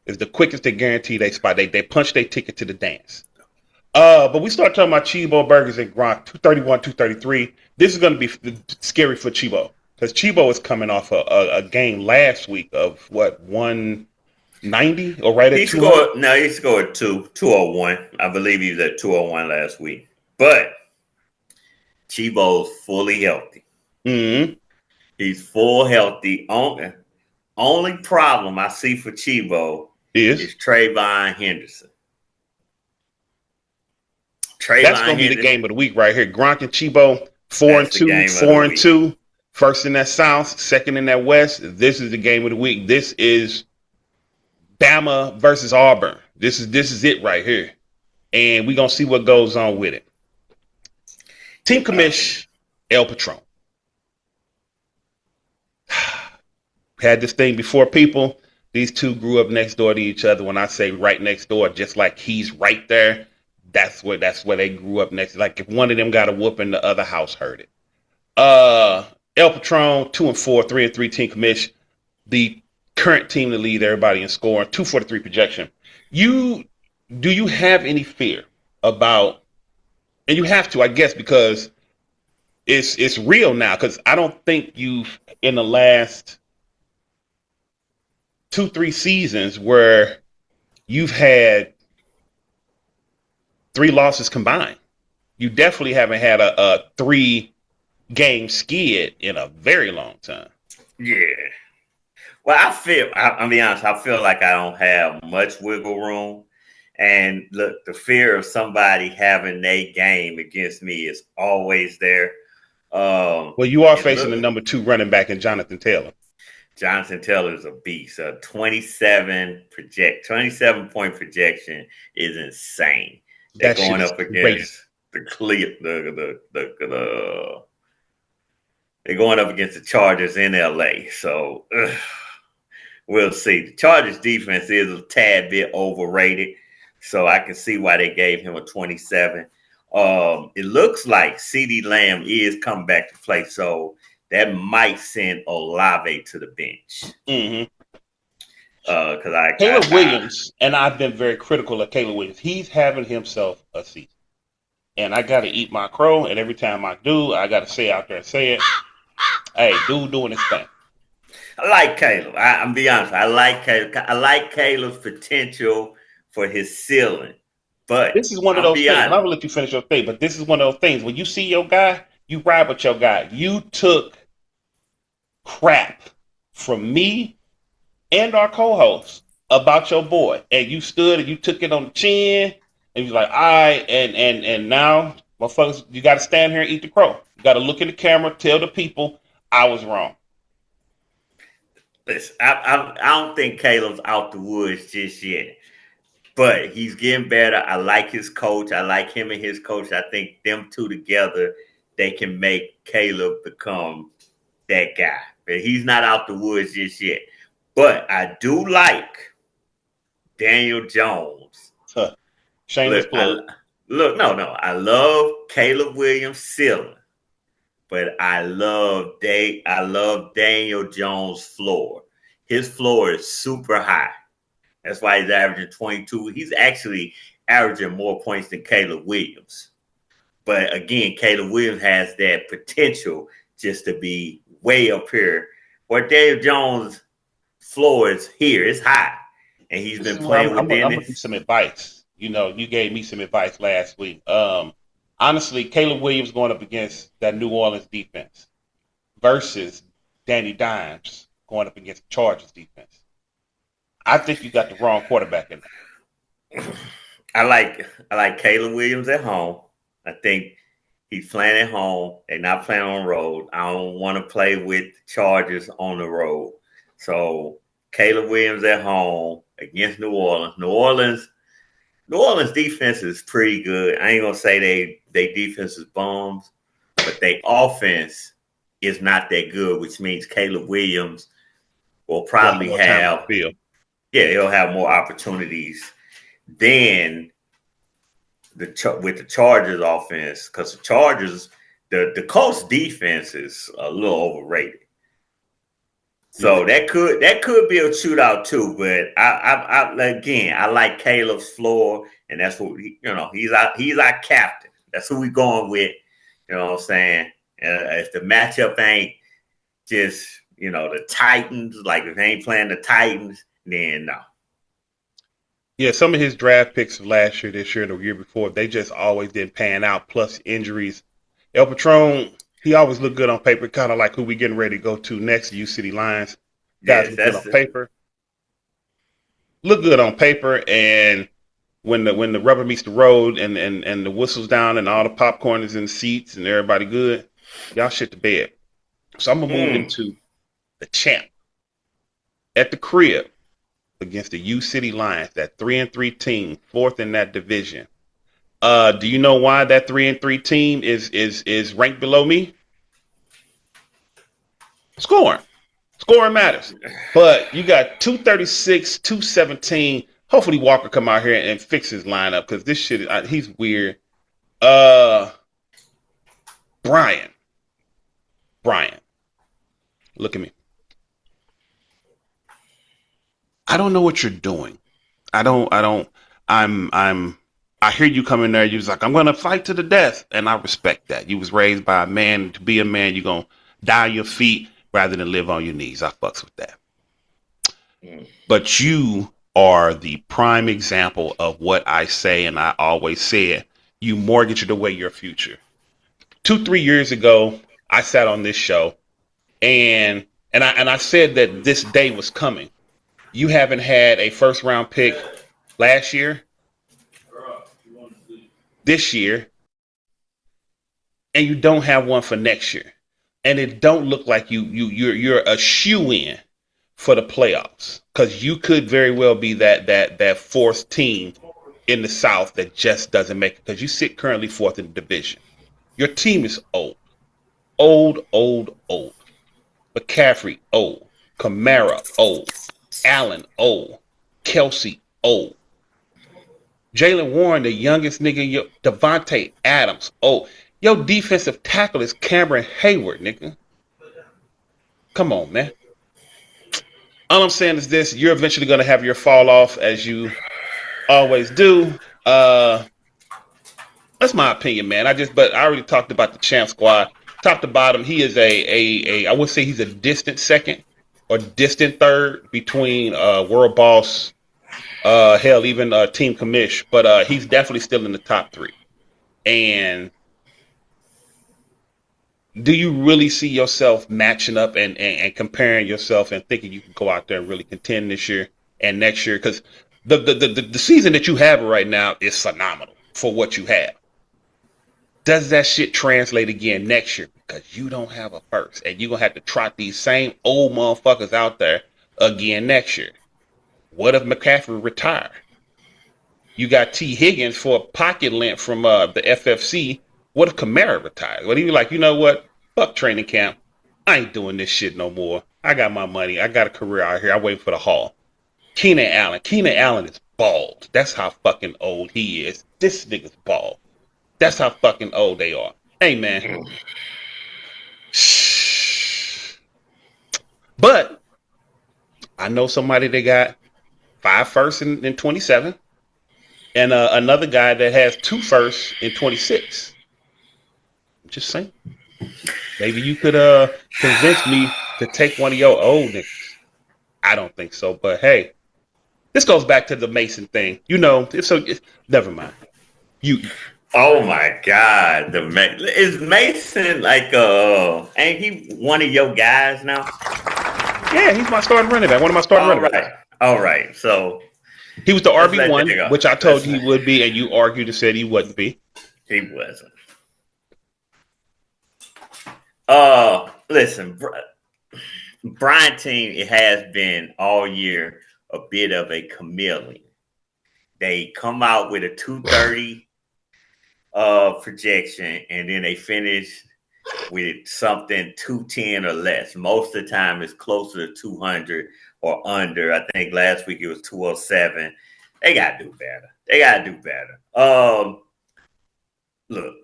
is the quickest to guarantee they spot. They punch their ticket to the dance. But we start talking about Chibo Burgers and Gronk, 231, 233. This is going to be scary for Chibo because Chibo is coming off a game last week of what, 190 or right at 200? He scored 201. I believe he was at 201 last week. But Chibo's fully healthy. Mm-hmm. He's full healthy. Only problem I see for Chibo is Trayvon Henderson. That's Traylon gonna be the Henderson. game of the week right here. Gronk and Chibo, 4 and That's the 2, game of the 4 and week. 2. First in that South, second in that West. This is the game of the week. This is Bama versus Auburn. This is it right here. And we're gonna see what goes on with it. Team commish, El Patron. Had this thing before people. These two grew up next door to each other. When I say right next door, just like he's right there, that's where they grew up next. Like if one of them got a whooping, the other house heard it. El Patron, 2 and 4, 3 and 3 team commish. The current team to lead everybody in scoring, 243 projection. Do you have any fear about, and you have to, I guess, because it's real now, because I don't think you've in the last 2-3 seasons where you've had 3 losses combined. You definitely haven't had a 3-game skid in a very long time. Yeah. Well, I'll be honest, I feel like I don't have much wiggle room. And look, the fear of somebody having a game against me is always there. Well, you are facing the number 2 running back in Jonathan Taylor. Jonathan Taylor is a beast. A 27-point projection is insane. They're going up against they're going up against the Chargers in LA. So we'll see. The Chargers defense is a tad bit overrated. So I can see why they gave him a 27. It looks like CeeDee Lamb is coming back to play. So that might send Olave to the bench. Mm-hmm. Because Caleb Williams, and I've been very critical of Caleb Williams. He's having himself a season. And I got to eat my crow. And every time I do, I got to say out there and say it. Hey, dude doing his thing. I like Caleb. I'm be honest. I like Caleb. I like Caleb's potential for his ceiling. But this is one of those things. I'm going to let you finish your thing. But this is one of those things. When you see your guy, you ride with your guy. You took crap from me and our co-host about your boy. And you stood and you took it on the chin. And you're like, all right. And now, motherfuckers, you got to stand here and eat the crow. You got to look in the camera, tell the people I was wrong. Listen, I don't think Caleb's out the woods just yet. But he's getting better. I like his coach. I like him and his coach. I think them two together, they can make Caleb become that guy. But he's not out the woods just yet. But I do like Daniel Jones. Shameless plug. I love Caleb Williams ceiling, but I love Daniel Jones' floor. His floor is super high. That's why he's averaging 22. He's actually averaging more points than Caleb Williams. But again, Caleb Williams has that potential just to be way up here. Where Daniel Jones' floor is here, it's high. And he's been playing with Dennis. I'm going to give you some advice. You know, you gave me some advice last week. Honestly, Caleb Williams going up against that New Orleans defense versus Danny Dimes going up against the Chargers defense. I think you got the wrong quarterback in there. I like Caleb Williams at home. I think he's playing at home. They're not playing on the road. I don't want to play with the Chargers on the road. So Caleb Williams at home against New Orleans. New Orleans defense is pretty good. I ain't gonna say they defense is bombs, but their offense is not that good, which means Caleb Williams will probably have he'll have more opportunities than with the Chargers offense, because the Chargers, the Colts defense is a little overrated. So that could be a shootout too, but I like Caleb's floor, and that's what he's our captain. That's who we going with. You know what I'm saying? If the matchup ain't just the Titans, like if they ain't playing the Titans, then no. Yeah, some of his draft picks of last year, this year, and the year before, they just always didn't pan out. Plus injuries. El Patron, he always looked good on paper, kind of like who we getting ready to go to next, U City Lions. Guys look good on paper. Look good on paper, and when the rubber meets the road and the whistle's down and all the popcorn is in the seats and everybody good, y'all shit to bed. So I'm gonna move into the champ at the crib against the U City Lions, that 3-3 team, fourth in that division. Do you know why that 3-3 team is ranked below me? Scoring matters. But you got 236, 217. Hopefully Walker come out here and fix his lineup because this shit, he's weird. Brian, look at me. I don't know what you're doing. I hear you coming there. You was like, I'm going to fight to the death. And I respect that. You was raised by a man. To be a man, you're going to die on your feet rather than live on your knees. I fucks with that. But you are the prime example of what I say, and I always said, you mortgage it away your future. 2-3 years ago, I sat on this show, and I said that this day was coming. You haven't had a first round pick last year, this year, and you don't have one for next year, and it don't look like you're a shoe-in for the playoffs, because you could very well be that fourth team in the South that just doesn't make it, because you sit currently fourth in the division. Your team is old. McCaffrey, old. Kamara, old. Allen, old. Kelsey, old. Jalen Warren, the youngest nigga. Devontae Adams, old. Your defensive tackle is Cameron Hayward, nigga. Come on, man. All I'm saying is this: you're eventually going to have your fall off, as you always do. That's my opinion, man. But I already talked about the champ squad. Top to bottom, he is I would say he's a distant second or distant third between World Boss, hell, even Team Commish. But he's definitely still in the top three. And do you really see yourself matching up and comparing yourself and thinking you can go out there and really contend this year and next year? Because the season that you have right now is phenomenal for what you have. Does that shit translate again next year? Because you don't have a first, and you're going to have to trot these same old motherfuckers out there again next year. What if McCaffrey retire? You got T. Higgins for a pocket length from the FFC. What if Kamara retires? What if he be like, you know what? Fuck training camp. I ain't doing this shit no more. I got my money. I got a career out here. I wait for the haul. Keenan Allen is bald. That's how fucking old he is. This nigga's bald. That's how fucking old they are. Hey, man. But I know somebody that got 5 firsts in 27 and another guy that has 2 firsts in 26. I'm just saying. Maybe you could convince me to take one of your old niggas. I don't think so, but hey, this goes back to the Mason thing. You know, never mind. Oh my God, is Mason like ain't he one of your guys now? Yeah, he's my starting running back. One of my starting running backs. All right. So he was the RB1, which I told you he would be, and you argued and said he wouldn't be. He wasn't. Listen, Brian team, it has been all year a bit of a chameleon. They come out with a 230 projection, and then they finish with something 210 or less. Most of the time it's closer to 200 or under. I think last week it was 207. They gotta do better. Look,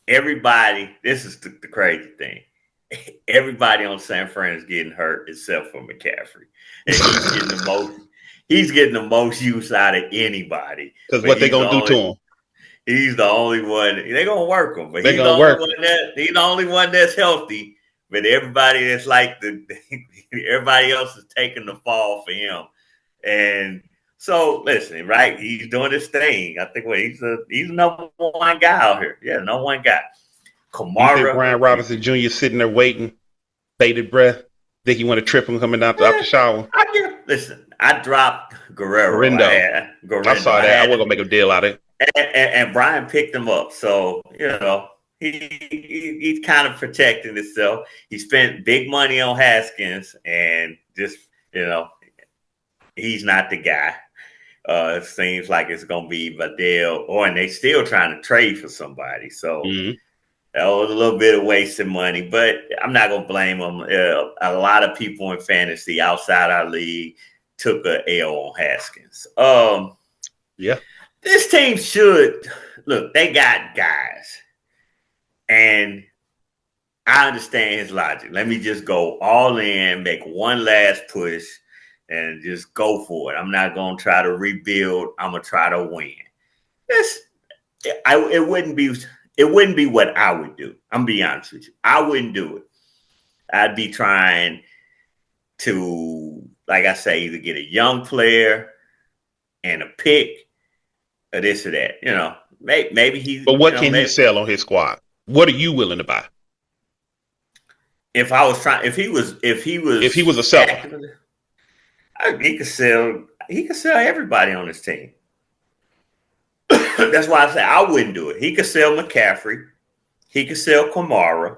everybody, this is the crazy thing. Everybody on San Fran is getting hurt except for McCaffrey. And he's getting the most use out of anybody. Because what they gonna do to him? He's the only one. They're gonna work him, but he's the only one that's healthy. But everybody that's like everybody else is taking the fall for him. And so listen, right? He's doing his thing. I think he's a number one guy out here. Yeah, number one guy. Kamara, Brian Robinson Jr. sitting there waiting, bated breath. Think you want to trip him coming out the shower? I listen, I dropped Guerrero. Garindo. I Garindo. saw that. I wasn't gonna make a deal out of it. And Brian picked him up. So, he's kind of protecting himself. He spent big money on Haskins, and just, he's not the guy. It seems like it's going to be Vidal, and they still trying to trade for somebody. So that was a little bit of wasted money, but I'm not going to blame them. A lot of people in fantasy outside our league took a L on Haskins. Yeah. This team should look, they got guys, and I understand his logic. Let me just go all in, make one last push, and just go for it. I'm not gonna try to rebuild. I'm gonna try to win. It wouldn't be what I would do. I'm gonna be honest with you. I wouldn't do it. I'd be trying to, like I say, either get a young player and a pick, or this or that. Maybe he's. But what can he sell on his squad? What are you willing to buy? If he was a seller, he could sell everybody on his team. That's why I say I wouldn't do it. He could sell McCaffrey. He could sell Kamara.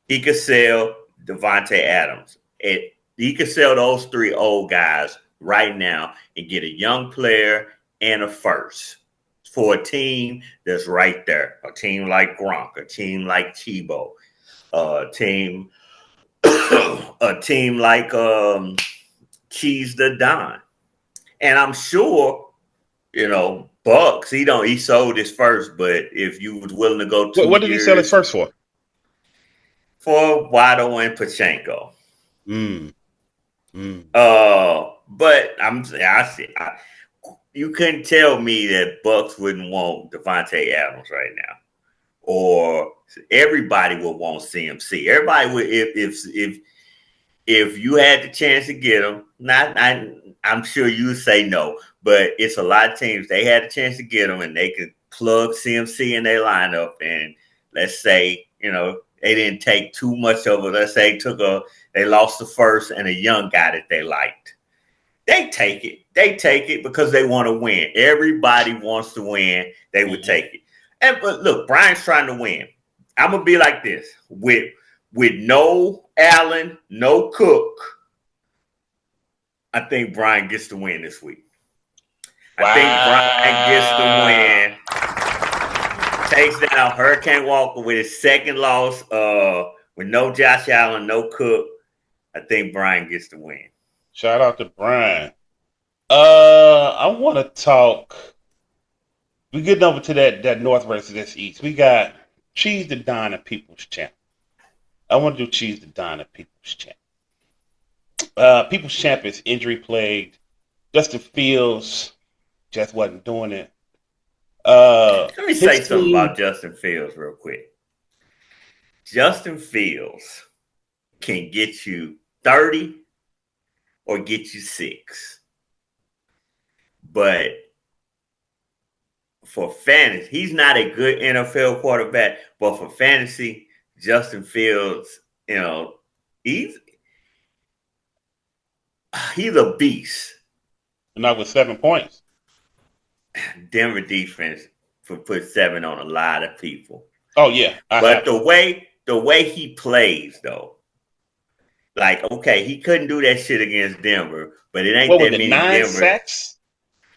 He could sell Devontae Adams. He could sell those three old guys right now and get a young player and a first for a team that's right there. A team like Gronk, a team like Tebow, a team like Cheese the Don. And I'm sure, Bucks, he sold his first, but if you was willing to go 2 years. What did he sell his first for? For Waddle and Pachenko. But you couldn't tell me that Bucks wouldn't want Devontae Adams right now, or everybody would want CMC. Everybody would, if you had the chance to get him. I'm sure you would say no, but it's a lot of teams. They had a chance to get him, and they could plug CMC in their lineup. And let's say they didn't take too much of it. Let's say they lost the first and a young guy that they liked. They take it. They take it because they want to win. Everybody wants to win. They would take it. But look, Brian's trying to win. I'm gonna be like this with no Allen, no Cook. I think Brian gets the win this week. I think Brian gets the win. Takes down Hurricane Walker with his second loss. With no Josh Allen, no Cook. I think Brian gets the win. Shout out to Brian. I want to talk. We're getting over to that North versus this East. We got Cheese the Don and People's Champ. I want to do Cheese the Don and People's Champ. People's Champ is injury plagued. Justin Fields just wasn't doing it. Let me say something about Justin Fields real quick. Justin Fields can get you 30 or get you 6. But for fantasy, he's not a good NFL quarterback. But for fantasy, Justin Fields, he's a beast. Not with 7 points. Denver defense put 7 on a lot of people. Oh yeah, but the way he plays though, like okay, he couldn't do that shit against Denver, but it ain't that many 9 Denver sacks?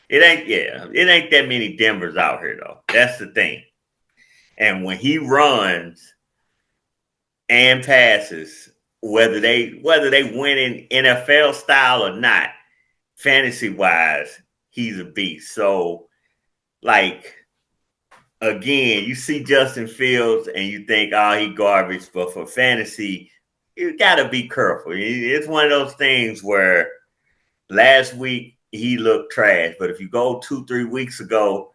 It ain't that many Denvers out here though. That's the thing. And when he runs and passes, whether they win in NFL style or not, fantasy wise, he's a beast. So, like, again, you see Justin Fields and you think, oh, he garbage. But for fantasy, you got to be careful. It's one of those things where last week he looked trash. But if you go 2-3 weeks ago,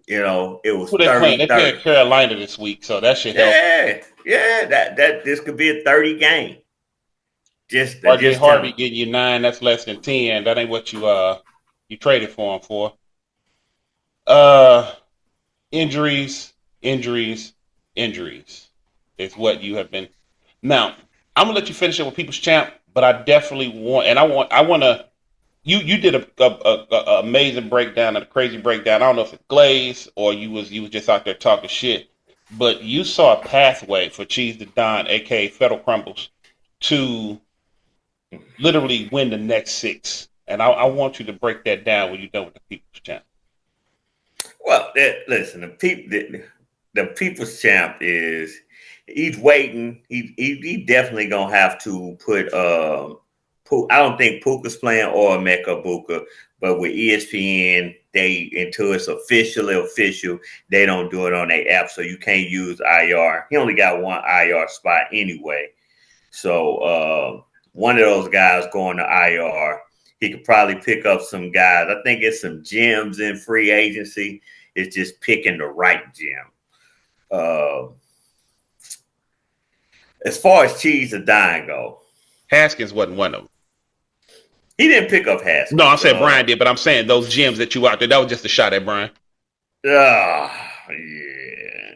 it was 30. They playing Carolina this week, so that should help. Yeah, that this could be a 30 game. RJ Harvey getting you 9, that's less than 10. That ain't what you traded for him for. Injuries is what you have been. Now, I'm gonna let you finish it with People's Champ, but I definitely want, and I want to. You did a amazing breakdown, a crazy breakdown. I don't know if it's Glaze or you was just out there talking shit, but you saw a pathway for Cheese the Don, aka Federal Crumbles, to literally win the next six. And I want you to break that down when you're done with the People's Champ. Well, listen, the People's Champ is he's waiting. He definitely gonna have to put I don't think Puka's playing or Mecca Buka, but with ESPN, until it's official, they don't do it on their app, so you can't use IR. He only got one IR spot anyway, so one of those guys going to IR. He could probably pick up some guys. I think it's some gems in free agency. It's just picking the right gem. As far as Cheese or Dine go, Haskins wasn't one of them. He didn't pick up Haskins. No, I'm saying Brian did, but I'm saying those gems that you out there, that was just a shot at Brian. Yeah.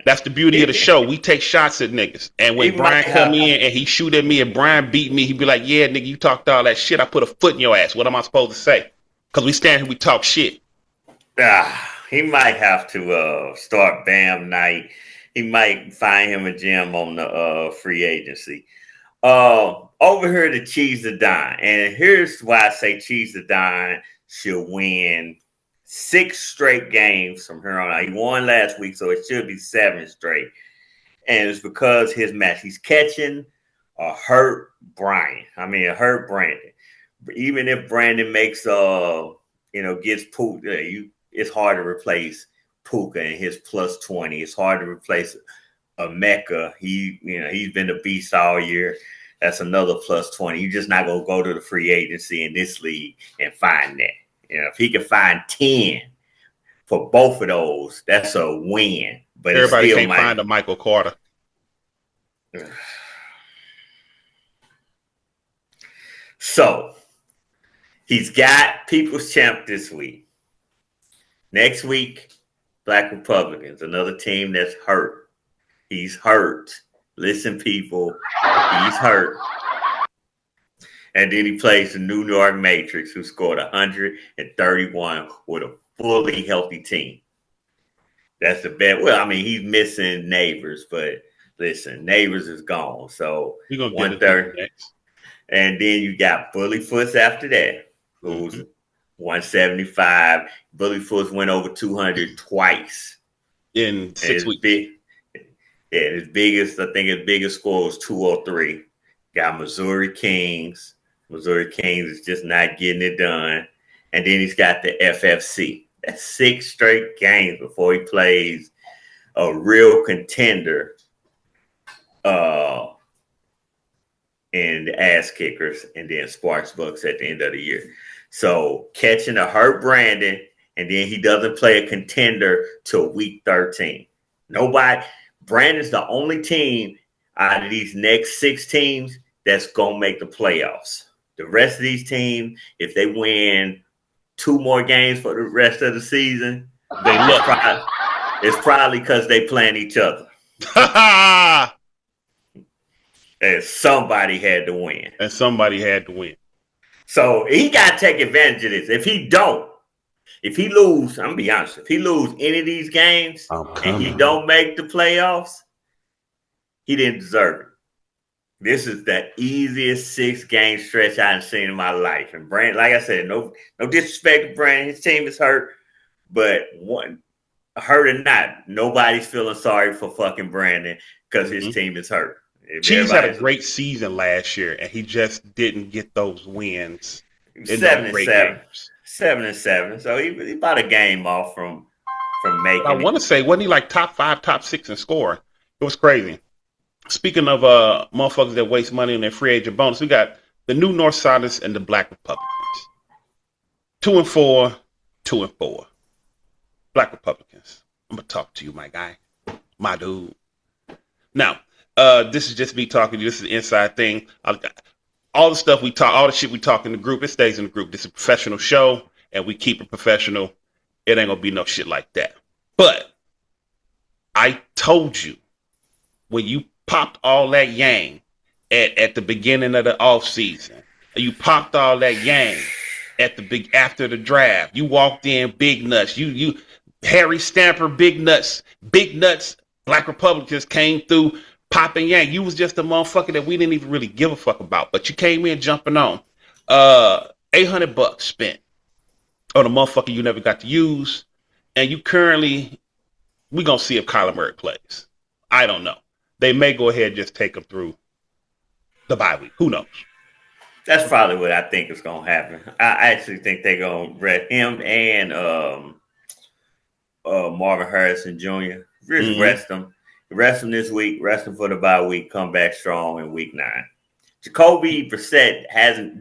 That's the beauty of the show. We take shots at niggas. And when Brian come in and he shoot at me and Brian beat me, he'd be like, yeah, nigga, you talked all that shit. I put a foot in your ass. What am I supposed to say? Because we stand here, we talk shit. He might have to start Bam night. He might find him a gym on the free agency. Over here to Cheese the Don. And here's why I say Cheese the Don should win 6 straight games from here on out. He won last week, so it should be 7 straight. And it's because his match, he's catching a hurt Brandon. But even if Brandon makes gets Puka, it's hard to replace Puka and his plus 20. It's hard to replace a Mecca. He's been a beast all year. That's another plus 20. You're just not gonna go to the free agency in this league and find that. If he can find 10 for both of those, that's a win. But everybody can't find a Michael Carter. So he's got People's Champ this week. Next week, Black Republicans, another team that's hurt. He's hurt. Listen, people, he's hurt. And then he plays the New York Matrix, who scored 131 with a fully healthy team. That's the best. Well, I mean, he's missing Neighbors, but listen, Neighbors is gone. So 130. And then you got Bully Foots after that, who's 175. Bully Foots went over 200 twice. In 6 weeks. His biggest score was 203. Got Missouri Kings. Missouri Kings is just not getting it done. And then he's got the FFC. That's 6 straight games before he plays a real contender in the Ass Kickers and then Sparks Bucks at the end of the year. So catching a hurt Brandon, and then he doesn't play a contender till week 13. Brandon's the only team out of these next 6 teams that's going to make the playoffs. The rest of these teams, if they win 2 more games for the rest of the season, it's probably because they playing each other. And somebody had to win. So he got to take advantage of this. If he lose, I'm going to be honest, if he lose any of these games and he don't make the playoffs, he didn't deserve it. This is the easiest 6-game stretch I've seen in my life. And Brandon, like I said, no disrespect to Brandon. His team is hurt, but hurt or not, nobody's feeling sorry for fucking Brandon because his team is hurt. Cheese had a great season last year, and he just didn't get those wins. 7-7. 7-7. So he about a game off from making I want to say, wasn't he like top 5, top 6 in scoring? It was crazy. Speaking of motherfuckers that waste money on their free agent bonus, we got the New North Siders and the Black Republicans. 2-4, 2-4. Black Republicans. I'm going to talk to you, my guy. My dude. Now, this is just me talking to you. This is an inside thing. All the stuff we talk, all the shit we talk in the group, it stays in the group. This is a professional show, and we keep it professional. It ain't gonna be no shit like that. But I told you when you popped all that yang at the beginning of the off season You popped all that yang at the big after the draft. You walked in big nuts. You Harry Stamper, big nuts. Black Republicans came through popping yang. You was just a motherfucker that we didn't even really give a fuck about. But you came in jumping on. $800 spent on a motherfucker you never got to use. And you currently, we're gonna see if Kyler Murray plays. I don't know. They may go ahead and just take him through the bye week. Who knows? That's probably what I think is going to happen. I actually think they're going to rest him and Marvin Harrison Jr. Just rest them. Rest them this week. Rest them for the bye week. Come back strong in week 9. Jacoby Brissett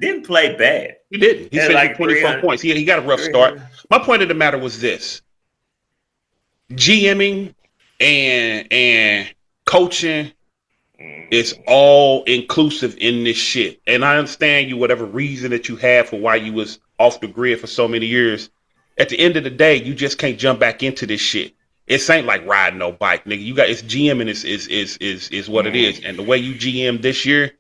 didn't play bad. He didn't. He finished 24 points. He got a rough start. My point of the matter was this. GMing and coaching is all inclusive in this shit. And I understand you, whatever reason that you have for why you was off the grid for so many years. At the end of the day, you just can't jump back into this shit. It ain't like riding no bike, nigga. You got it's GMing is what it is. And the way you GM this year,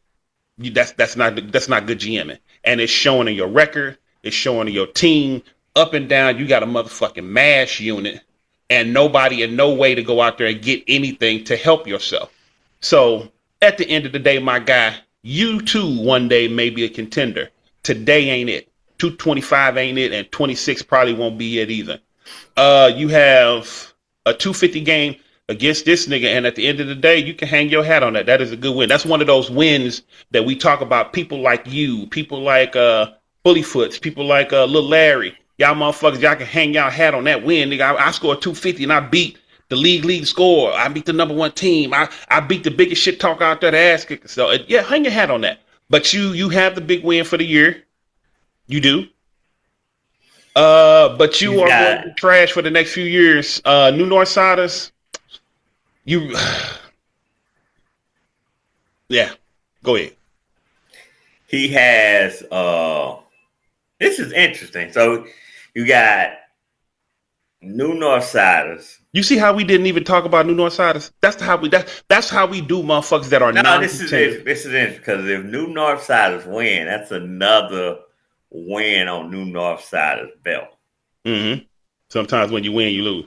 that's not good GMing. And it's showing in your record, it's showing in your team, up and down. You got a motherfucking MASH unit and nobody in no way to go out there and get anything to help yourself. So at the end of the day, my guy, you too one day may be a contender. Today ain't it. 225 ain't it, and 26 probably won't be it either. You have a 250 game against this nigga, and at the end of the day, you can hang your hat on that. That is a good win. That's one of those wins that we talk about. People like you, people like Bullyfoots, people like Lil Larry. Y'all motherfuckers, y'all can hang y'all hat on that win, nigga. I scored 250 and I beat the league score. I beat the number one team. I beat the biggest shit talk out there, the ass kicker. So yeah, hang your hat on that. But you have the big win for the year. You do. But you are going to trash for the next few years. New Northsiders, yeah, go ahead. He has this is interesting. So you got New Northsiders. You see how we didn't even talk about New Northsiders? That's how we do motherfuckers that are not. This is interesting because if New Northsiders win, that's another win on New Northsiders' belt. Mm-hmm. Sometimes when you win, you lose.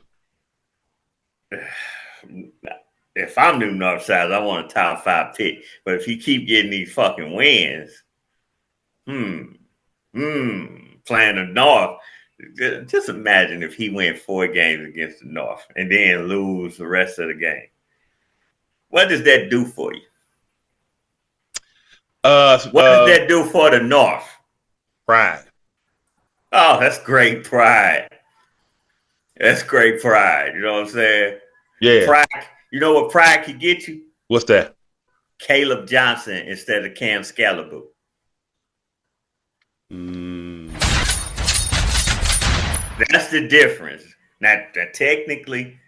If I'm New Northsiders, I want a top 5 pick. But if you keep getting these fucking wins, playing the North. Just imagine if he win 4 games against the North and then lose the rest of the game. What does that do for you? What does that do for the North? Pride. Oh, that's great pride. That's great pride. You know what I'm saying? Yeah. Pride. You know what pride can get you? What's that? Caleb Johnson instead of Cam Scalaboo. That's the difference. Now, technically,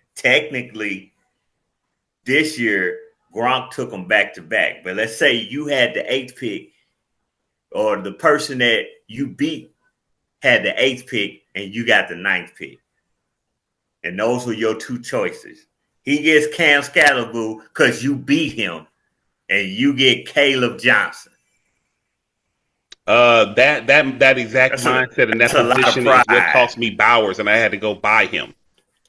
this year, Gronk took them back to back. But let's say you had the 8th pick, or the person that you beat had the 8th pick, and you got the 9th pick. And those were your 2 choices. He gets Cam Scalaboo because you beat him, and you get Caleb Johnson. That exact mindset and that position is what cost me Bowers, and I had to go buy him.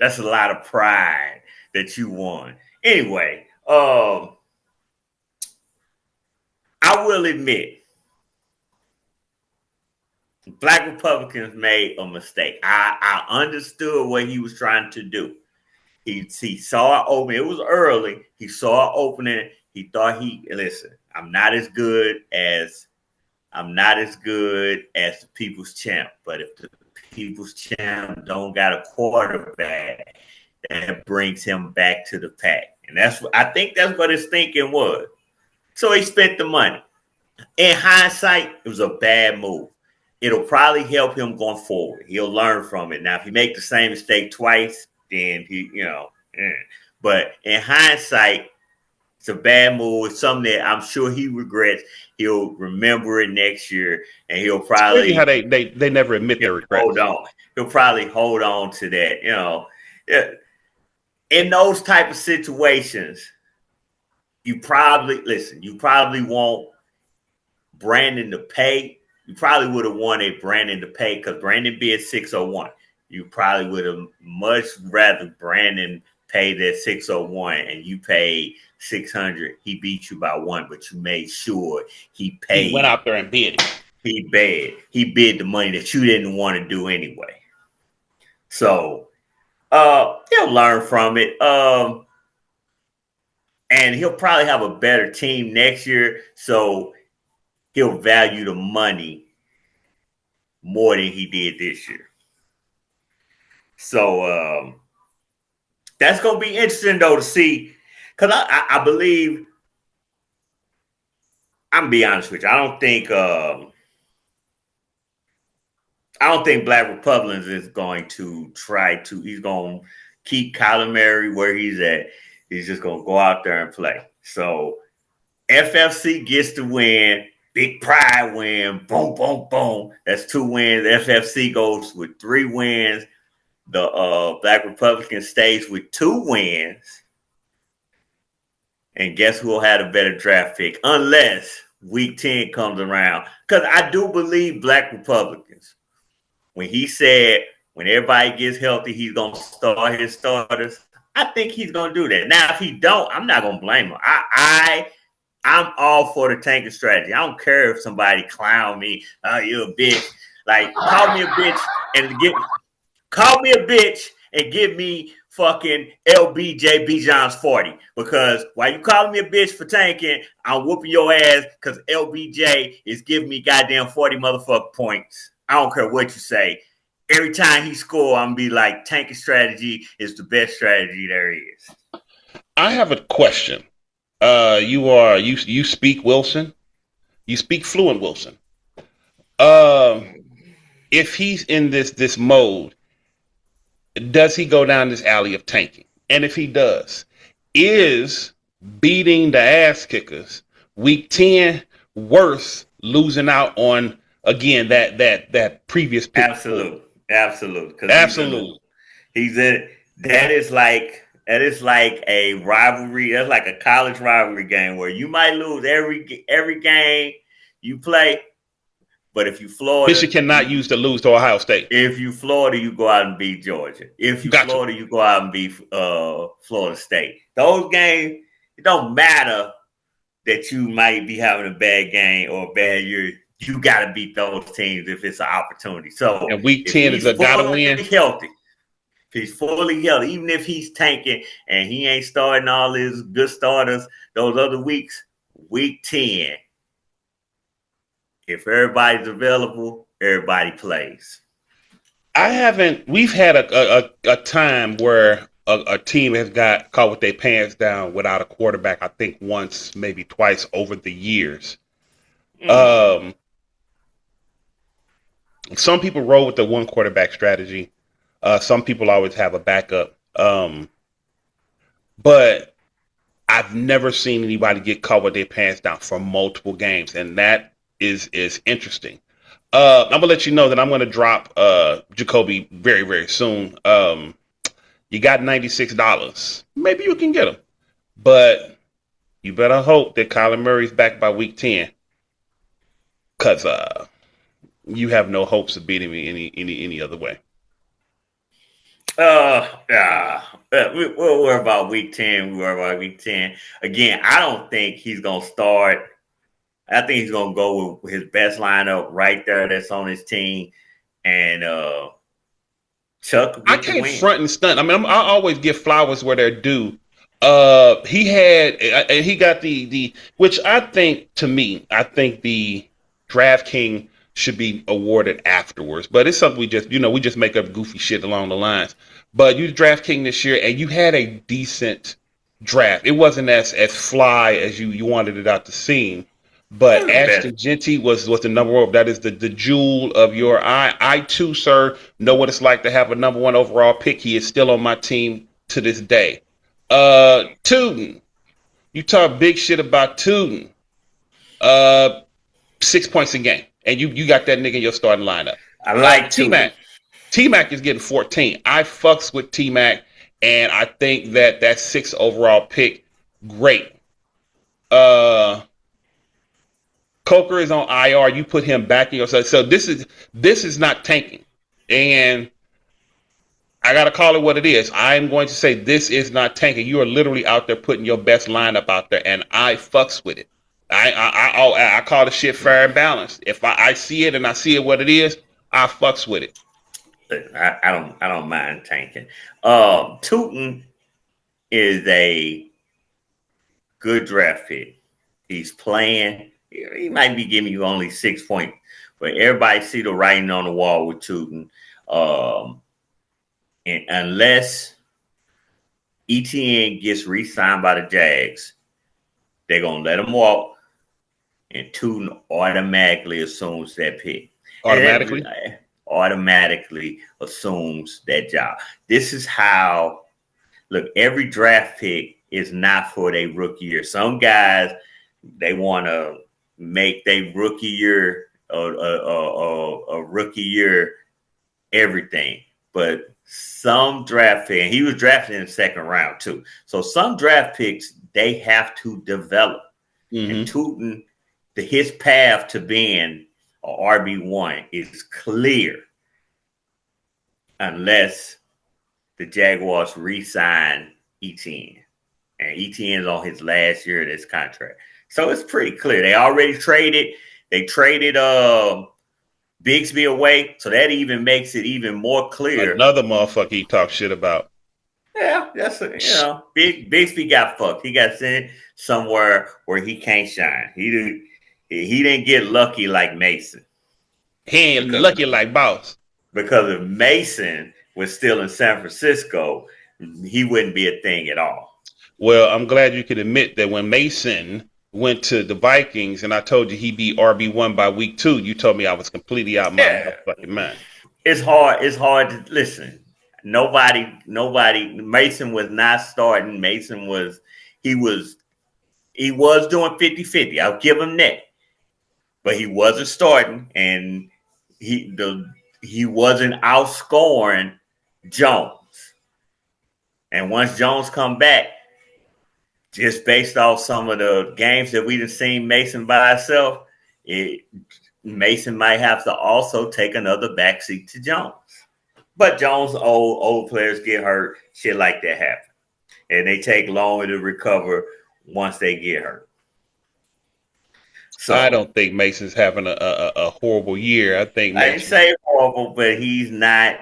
That's a lot of pride that you won. Anyway, I will admit, Black Republicans made a mistake. I understood what he was trying to do. He saw an opening. It was early. He saw an opening. He thought listen, I'm not as good as the People's Champ, but if the People's Champ don't got a quarterback, that brings him back to the pack. And I think that's what his thinking was. So he spent the money. In hindsight, it was a bad move. It'll probably help him going forward. He'll learn from it. Now, if he make the same mistake twice, then But in hindsight, it's a bad move. It's something that I'm sure he regrets. He'll remember it next year, and he'll probably how they never admit their regrets. Hold on. He'll probably hold on to that. In those type of situations, you probably want Brandon to pay You probably would have wanted Brandon to pay because Brandon bid 601. You probably would have much rather Brandon pay that 601 and you paid 600. He beat you by one, but you made sure he paid. He went out there and bid it. He bid the money that you didn't want to do anyway. So he'll learn from it. And he'll probably have a better team next year. So he'll value the money more than he did this year. So that's going to be interesting, though, to see. Because I believe, I'm going to be honest with you, I don't think Black Republicans is going to he's going to keep Kyler Murray where he's at. He's just going to go out there and play. So FFC gets the win. Big pride win. Boom, boom, boom. That's 2 wins. FFC goes with 3 wins. The Black Republican stays with 2 wins. And guess who will have a better draft pick? Unless week 10 comes around. Because I do believe Black Republicans, when he said when everybody gets healthy, he's going to start his starters, I think he's going to do that. Now, if he don't, I'm not going to blame him. I'm all for the tanking strategy. I don't care if somebody clown me. Oh, you're a bitch. Like, call me a bitch and give me fucking LBJ Bijan's 40. Because while you calling me a bitch for tanking, I'm whooping your ass because LBJ is giving me goddamn 40 motherfucking points. I don't care what you say. Every time he score, I'm going to be like, tanking strategy is the best strategy there is. I have a question. You speak Wilson? You speak fluent Wilson. If he's in this mode, does he go down this alley of tanking? And if he does, is beating the ass kickers week 10 worth losing out on again that previous pick? Absolutely. Absolutely. That is like a rivalry. That's like a college rivalry game where you might lose every game you play. But if you Florida, Michigan cannot use to lose to Ohio State. If you Florida, you go out and beat Georgia. If you Florida, you go out and beat Florida State. Those games, it don't matter that you might be having a bad game or a bad year. You got to beat those teams if it's an opportunity. So, and week 10 is a gotta win. Healthy. If he's fully healthy, even if he's tanking and he ain't starting all his good starters those other weeks, week 10, if everybody's available, everybody plays. We've had a time where a team has got caught with their pants down without a quarterback, I think once, maybe twice over the years. Some people roll with the one quarterback strategy. Some people always have a backup. But I've never seen anybody get caught with their pants down for multiple games, and that is interesting. I'm gonna let you know that I'm gonna drop Jacoby very, very soon. You got $96. Maybe you can get him, but you better hope that Kyler Murray's back by week 10, cause you have no hopes of beating me any other way. We'll worry about week 10. Again, I don't think he's gonna start. I think he's gonna go with his best lineup right there that's on his team, and Chuck. I can't front and stunt. I mean, I always give flowers where they're due. He got the which I think the DraftKings should be awarded afterwards, but it's something we just make up goofy shit along the lines. But you DraftKings this year, and you had a decent draft. It wasn't as fly as you wanted it out to seem. But Ashton Jeanty was the number one. That is the jewel of your eye. I too, sir, know what it's like to have a number 1 overall pick. He is still on my team to this day. Tootin, you talk big shit about Tootin. 6 points a game, and you got that nigga in your starting lineup. I like T-Mac. T-Mac is getting 14. I fucks with T-Mac, and I think that 6th overall pick, great. Coker is on IR. You put him back in yourself. So this is not tanking, and I gotta call it what it is. I'm going to say this is not tanking. You are literally out there putting your best lineup out there, and I fucks with it. I call the shit fair and balanced. If I see it and I see it what it is, I fucks with it. I don't mind tanking. Tootin is a good draft pick. He's playing. He might be giving you only 6 points, but everybody see the writing on the wall with Tootin. And unless ETN gets re-signed by the Jags, they're gonna let him walk, and Tootin automatically assumes that pick. Automatically assumes that job. This is how. Look, every draft pick is not for their rookie year. Some guys, they want to make their rookie year a rookie year everything. But some draft pick, and he was drafted in the second round too. So some draft picks, they have to develop. And Tootin, his path to being a RB1 is clear unless the Jaguars re-sign ETN. And ETN is on his last year of this contract. So it's pretty clear. They already traded. They traded Bigsby away. So that even makes it even more clear. Another motherfucker he talks shit about. Yeah, that's Bigsby got fucked. He got sent somewhere where he can't shine. He didn't get lucky like Mason. He ain't lucky like Boss. Because if Mason was still in San Francisco, he wouldn't be a thing at all. Well, I'm glad you could admit that when Mason went to the Vikings and I told you he'd be RB1 by week 2, you told me I was completely out of my fucking mind. It's hard to listen. Nobody, Mason was not starting. Mason was doing 50-50. I'll give him that. But he wasn't starting, and he wasn't outscoring Jones. And once Jones come back, just based off some of the games that we've seen Mason by himself, Mason might have to also take another backseat to Jones. But Jones, old players get hurt, shit like that happen. And they take longer to recover once they get hurt. So I don't think Mason's having a horrible year. I think I didn't say horrible, but he's not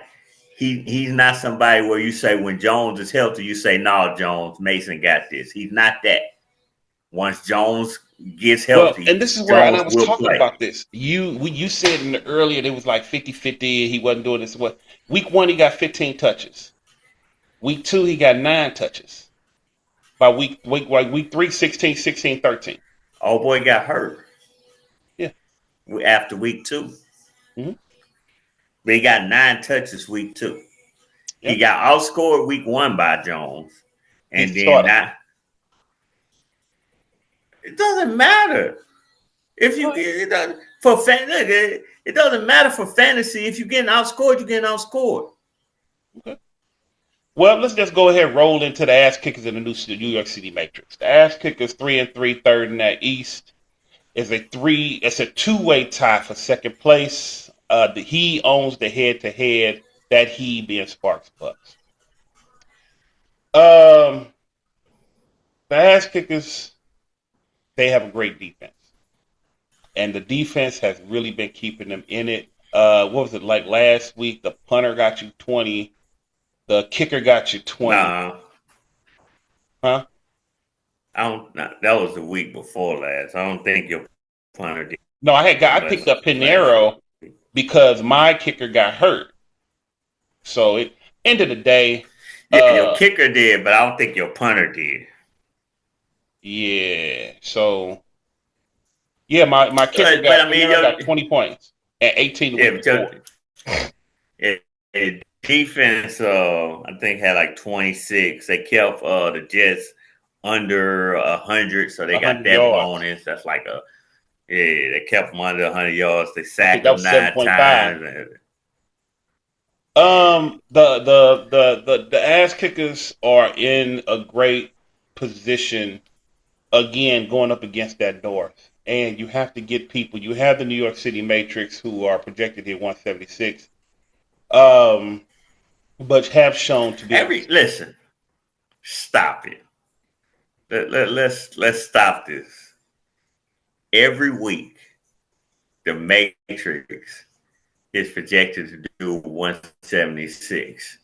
somebody where you say when Jones is healthy, you say, no, Jones, Mason got this. He's not that. Once Jones gets healthy. Well, and this is where I was talking about this. You said in the earlier it was like 50-50. He wasn't doing this. What week 1 he got 15 touches. Week 2 he got 9 touches. By week 3, 16, 16, 13. Oh boy got hurt. Yeah. After week 2. Mm-hmm. But he got 9 touches week 2. Yep. He got outscored week 1 by Jones. And it doesn't matter. If you it doesn't matter for fantasy. If you're getting outscored, you're getting outscored. Okay. Well, let's just go ahead and roll into the ass kickers in the New York City Matrix. The ass kickers 3-3, third in that East. It's a 2-way tie for second place. He owns the head-to-head. That he being Sparks Bucks. The ass kickers, they have a great defense, and the defense has really been keeping them in it. What was it like last week? The punter got you 20. The kicker got you 20. Nah. Huh? That was the week before last. I don't think your punter did. No, I picked up Pinero because my kicker got hurt. So at end of the day, your kicker did, but I don't think your punter did. Yeah. So my kicker got 20 points at 18 to week 4. Defense, I think had like 26. They kept the Jets under 100, so they got that bonus. That's like they kept them under 100 yards. They sacked them 9 times. The ass kickers are in a great position again going up against that North. and you have to get people. You have the New York City Matrix who are projected here 176, but have shown to be Listen, stop it. Let's stop this. Every week, the Matrix is projected to do 176,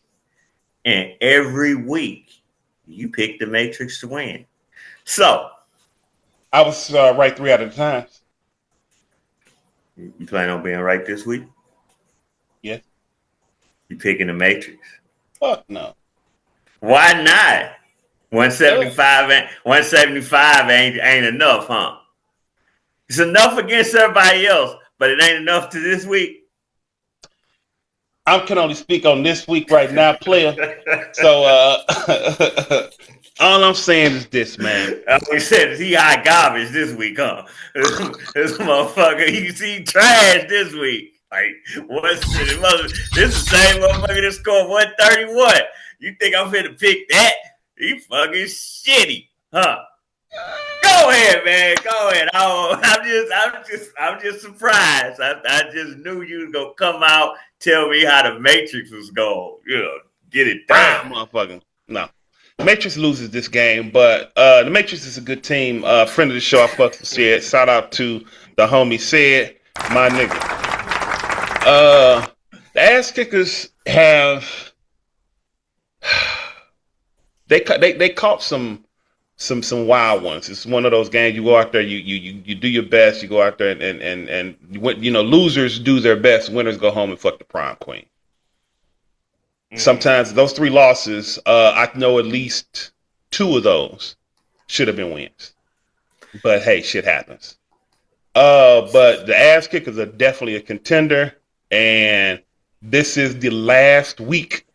and every week you pick the Matrix to win. So I was right 3 out of the times. you plan on being right this week? Yes. You picking the Matrix? Fuck no. Why not? 175 ain't enough, huh? It's enough against everybody else, but it ain't enough to this week. I can only speak on this week right now, player. So all I'm saying is this, man. We said he hot garbage this week, huh? This motherfucker, he trash this week. Like, this is the same motherfucker that scored 131. You think I'm finna pick that? He fucking shitty, huh? Go ahead, man. Go ahead. I'm just surprised. I just knew you was gonna come out, tell me how the Matrix was going. Get it done, motherfucker. No, the Matrix loses this game, but the Matrix is a good team. Friend of the show, I fucks with Said. Shout out to the homie Said, my nigga. The ass kickers have they caught some wild ones. It's one of those games you go out there, you do your best, you go out there and losers do their best, winners go home and fuck the prom queen. Sometimes those 3 losses, I know at least 2 of those should have been wins. But hey, shit happens. But the ass kickers are definitely a contender, and this is the last week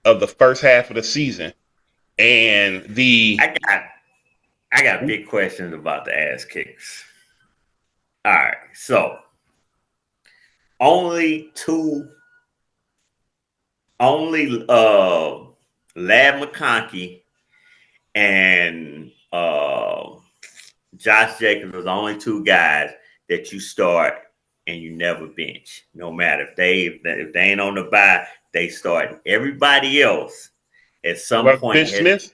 of the first half of the season. And I got big questions about the ass kicks. All right, so only Lad McConkey and Josh Jacobs are the only 2 guys that you start and you never bench. No matter if they ain't on the bye, they start. Everybody else at some point. Bench Smith?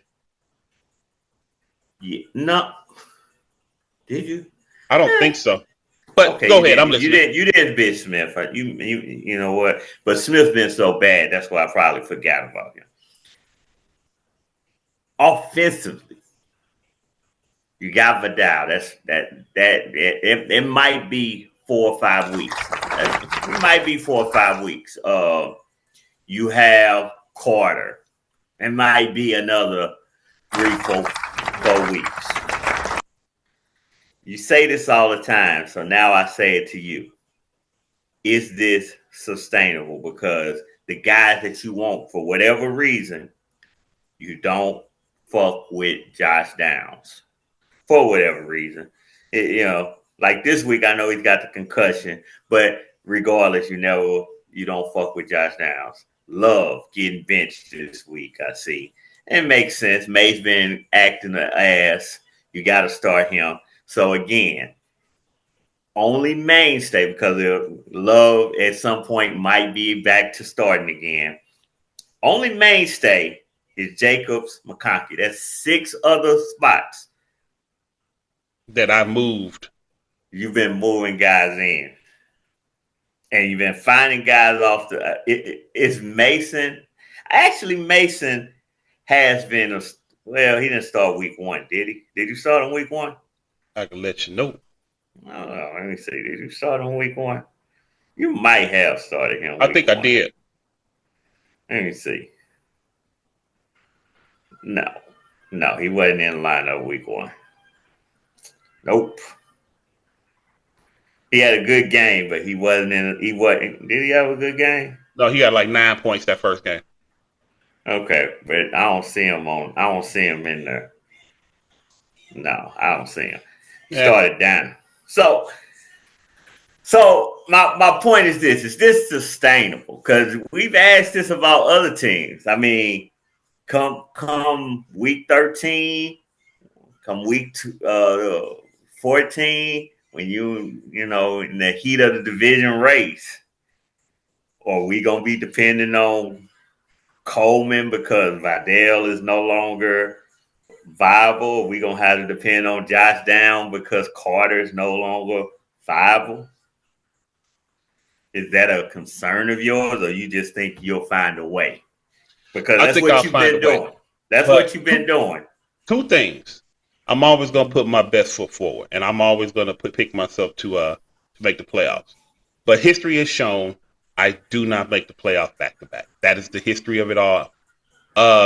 Yeah, no. Did you? I don't think so. But okay, go ahead. I'm listening. You didn't bitch Smith. You know what? But Smith's been so bad. That's why I probably forgot about him. Offensively, you got Vidal. It might be 4 or 5 weeks. It might be 4 or 5 weeks. You have Carter. It might be another 3, 4 weeks. You say this all the time, so now I say it to you. Is this sustainable? Because the guys that you want, for whatever reason, you don't fuck with Josh Downs. For whatever reason. Like this week, I know he's got the concussion, but regardless, you don't fuck with Josh Downs. Love getting benched this week, I see. It makes sense. May's been acting an ass. You got to start him. So again, only mainstay, because Love at some point might be back to starting again. Only mainstay is Jacobs, McConkey. That's 6 other spots that I moved. You've been moving guys in, and you've been finding guys off the. It's Mason. Actually, Mason has been he didn't start week 1, did he? Did you start on week 1? I can let you know. I don't know. Let me see. Did you start on week 1? You might have started him. I think I did. Let me see. No, he wasn't in the lineup week 1. Nope. He had a good game, but he wasn't in. He wasn't. Did he have a good game? No, he got like 9 points that first game. Okay, but I don't see him in there. No, I don't see him. Started down. So my point is this: is this sustainable? Because we've asked this about other teams. I mean, come week 13, come week 14 when you know in the heat of the division race, or we gonna be depending on Coleman because Vidal is no longer viable? We gonna have to depend on Josh Down because Carter is no longer viable? Is that a concern of yours, or you just think you'll find a way? Because I that's think I'll what you've find a been way. doing. That's But what you've been doing. two things. I'm always gonna put my best foot forward, and I'm always gonna pick myself to make the playoffs. But history has shown I do not make the playoffs back to back. That is the history of it all.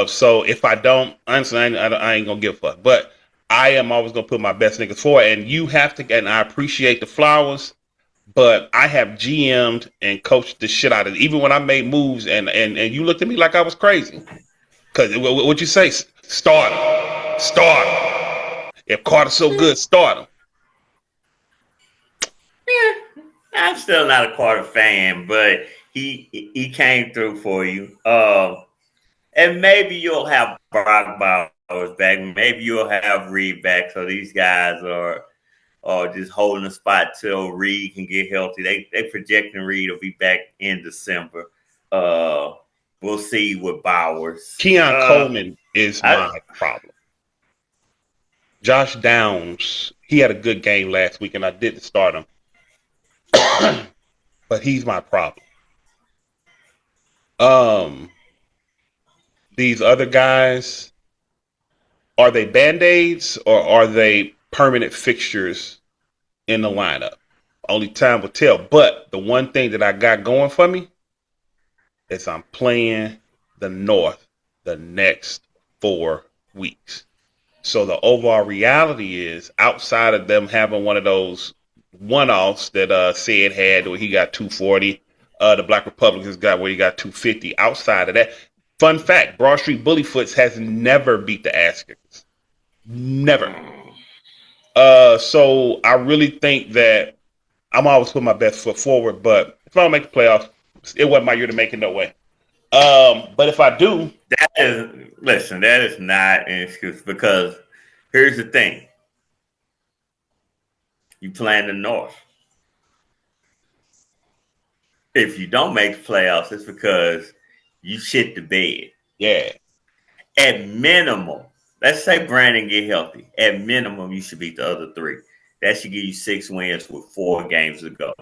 So if I don't, honestly, I ain't gonna give a fuck. But I am always gonna put my best niggas forward, and you have to. And I appreciate the flowers, but I have GM'd and coached the shit out of it. Even when I made moves, and you looked at me like I was crazy. Cause what you say? Start him. Start him. If Carter's so good, start him. Yeah, I'm still not a Carter fan, but he came through for you. And maybe you'll have Brock Bowers back. Maybe you'll have Reed back. So these guys are just holding the spot till Reed can get healthy. They projecting Reed will be back in December. We'll see with Bowers. Keon Coleman is I, my problem. Josh Downs, he had a good game last week, and I didn't start him. But he's my problem. These other guys, are they band-aids or are they permanent fixtures in the lineup? Only time will tell. But the one thing that I got going for me is I'm playing the North the next 4 weeks. So the overall reality is, outside of them having one of those one-offs that Sid had where he got 240, the Black Republicans got where he got 250. Outside of that, fun fact, Broad Street Bullyfoots has never beat the ass kickers. Never. So I really think that I'm always putting my best foot forward, but if I don't make the playoffs, it wasn't my year to make it, no way. But if I do, that is not an excuse, because here's the thing. You play in the North. If you don't make the playoffs, it's because you shit the bed. yeah. At minimum, let's say Brandon get healthy. At minimum, you should beat the other 3. That should give you 6 wins with 4 games to go.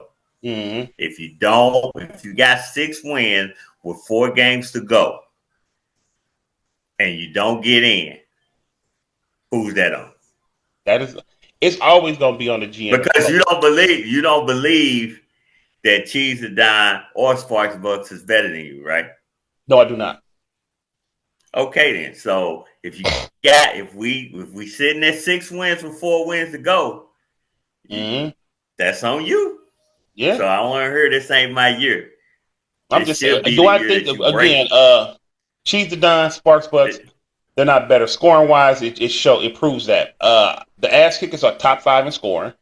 Mm-hmm. If you got 6 wins with 4 games to go, and you don't get in, who's that on? It's always gonna be on the GM. Because you don't believe that Cheese and Don or Sparks Bucks is better than you, right? No, I do not. Okay then. So if we sitting at 6 wins with 4 wins to go, that's on you. Yeah. So I want to hear this ain't my year. I'm just saying. Do I think again? Cheese the Don, Sparks Bucks, they're not better scoring wise. It proves that. The ass kickers are top 5 in scoring.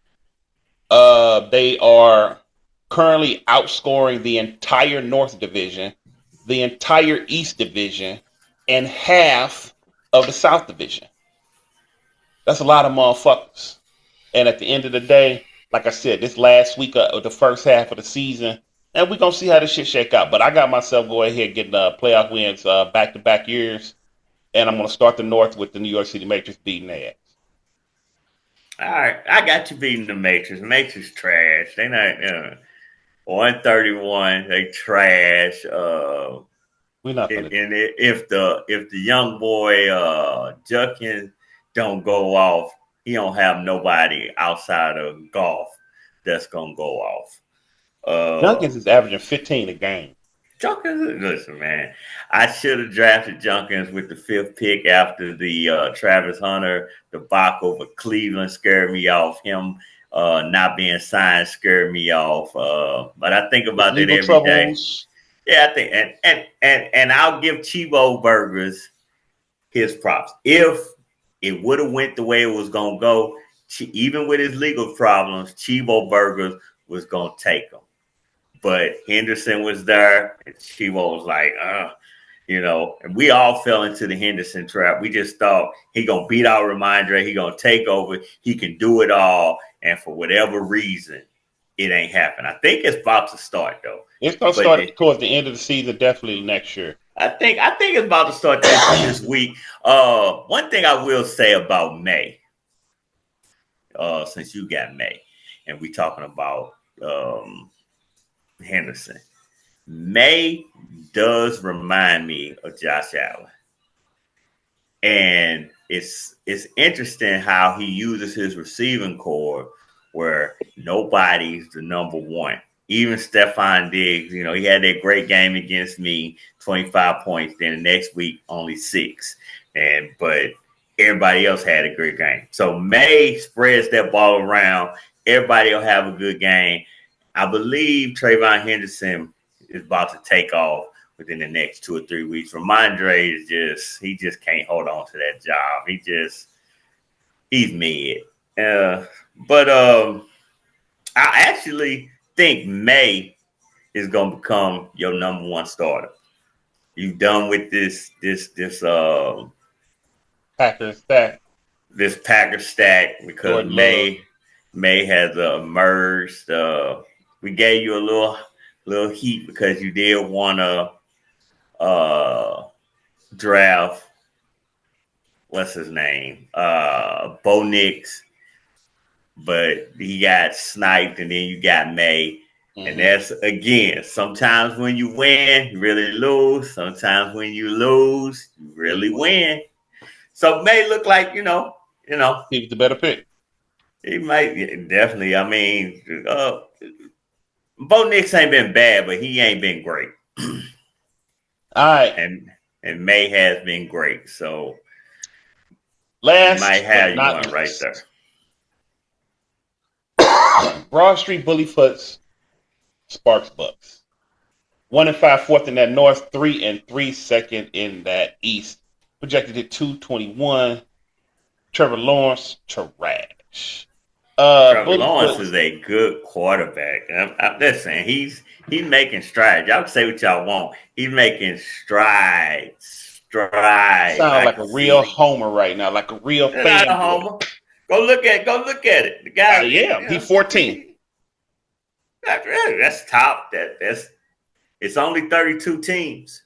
They are currently outscoring the entire North Division, the entire East Division, and half of the South Division. That's a lot of motherfuckers. And at the end of the day, like I said, this last week of the first half of the season, and we're going to see how this shit shake out. But I got myself going ahead getting playoff wins back-to-back years, and I'm going to start the North with the New York City Matrix beating their ass. All right, I got you beating the Matrix. Matrix trash. They not 131. They trash. We're not gonna. And if the young boy Junkins don't go off, he don't have nobody outside of golf that's gonna go off. Junkins is averaging 15 a game. Junkins, listen, man. I should have drafted Junkins with the 5th pick after the Travis Hunter debacle, but Cleveland scared me off. Him not being signed scared me off. But I think about that every day. Yeah, I think, and I'll give Chivo Burgers his props. If it would have went the way it was gonna go, even with his legal problems, Chivo Burgers was gonna take him. But Henderson was there, and Chivo was like, And we all fell into the Henderson trap. We just thought he gonna beat out Ramondre, he gonna take over, he can do it all, and for whatever reason, it ain't happened. I think it's about to start though. It's gonna start towards the end of the season, definitely next year. I think it's about to start this week. One thing I will say about May, since you got May, and we talking about Henderson. May does remind me of Josh Allen. And it's interesting how he uses his receiving core where nobody's the number one. Even Stephon Diggs, he had that great game against me, 25 points. Then the next week, only 6. But everybody else had a great game. So May spreads that ball around. Everybody will have a good game. I believe Trayvon Henderson is about to take off within the next 2 or 3 weeks. Ramondre he just can't hold on to that job. He's mid. But I actually think May is gonna become your number one starter. You done with this Packers stack. This Packers stack because Jordan May has emerged. We gave you a little heat because you did want to draft. What's his name? Bo Nix, but he got sniped, and then you got May. Mm-hmm. And that's, again, sometimes when you win, you really lose. Sometimes when you lose, you really win. So May look like, he was the better pick. He might, definitely. I mean, Bo Nix ain't been bad, but he ain't been great. All right. And May has been great. So last might have you one right there. Broad Street Bullyfoots, Sparks Bucks. 1-5 fourth in that North, 3-3 second in that East. Projected at 221. Trevor Lawrence, trash. Trevor Lawrence is a good quarterback. I'm just saying he's making strides. Y'all can say what y'all want. He's making strides. Sound like a real homer right now, like a real fan. Not a homer. Go look at it. The guy. He's 14. That's top. It's only 32 teams,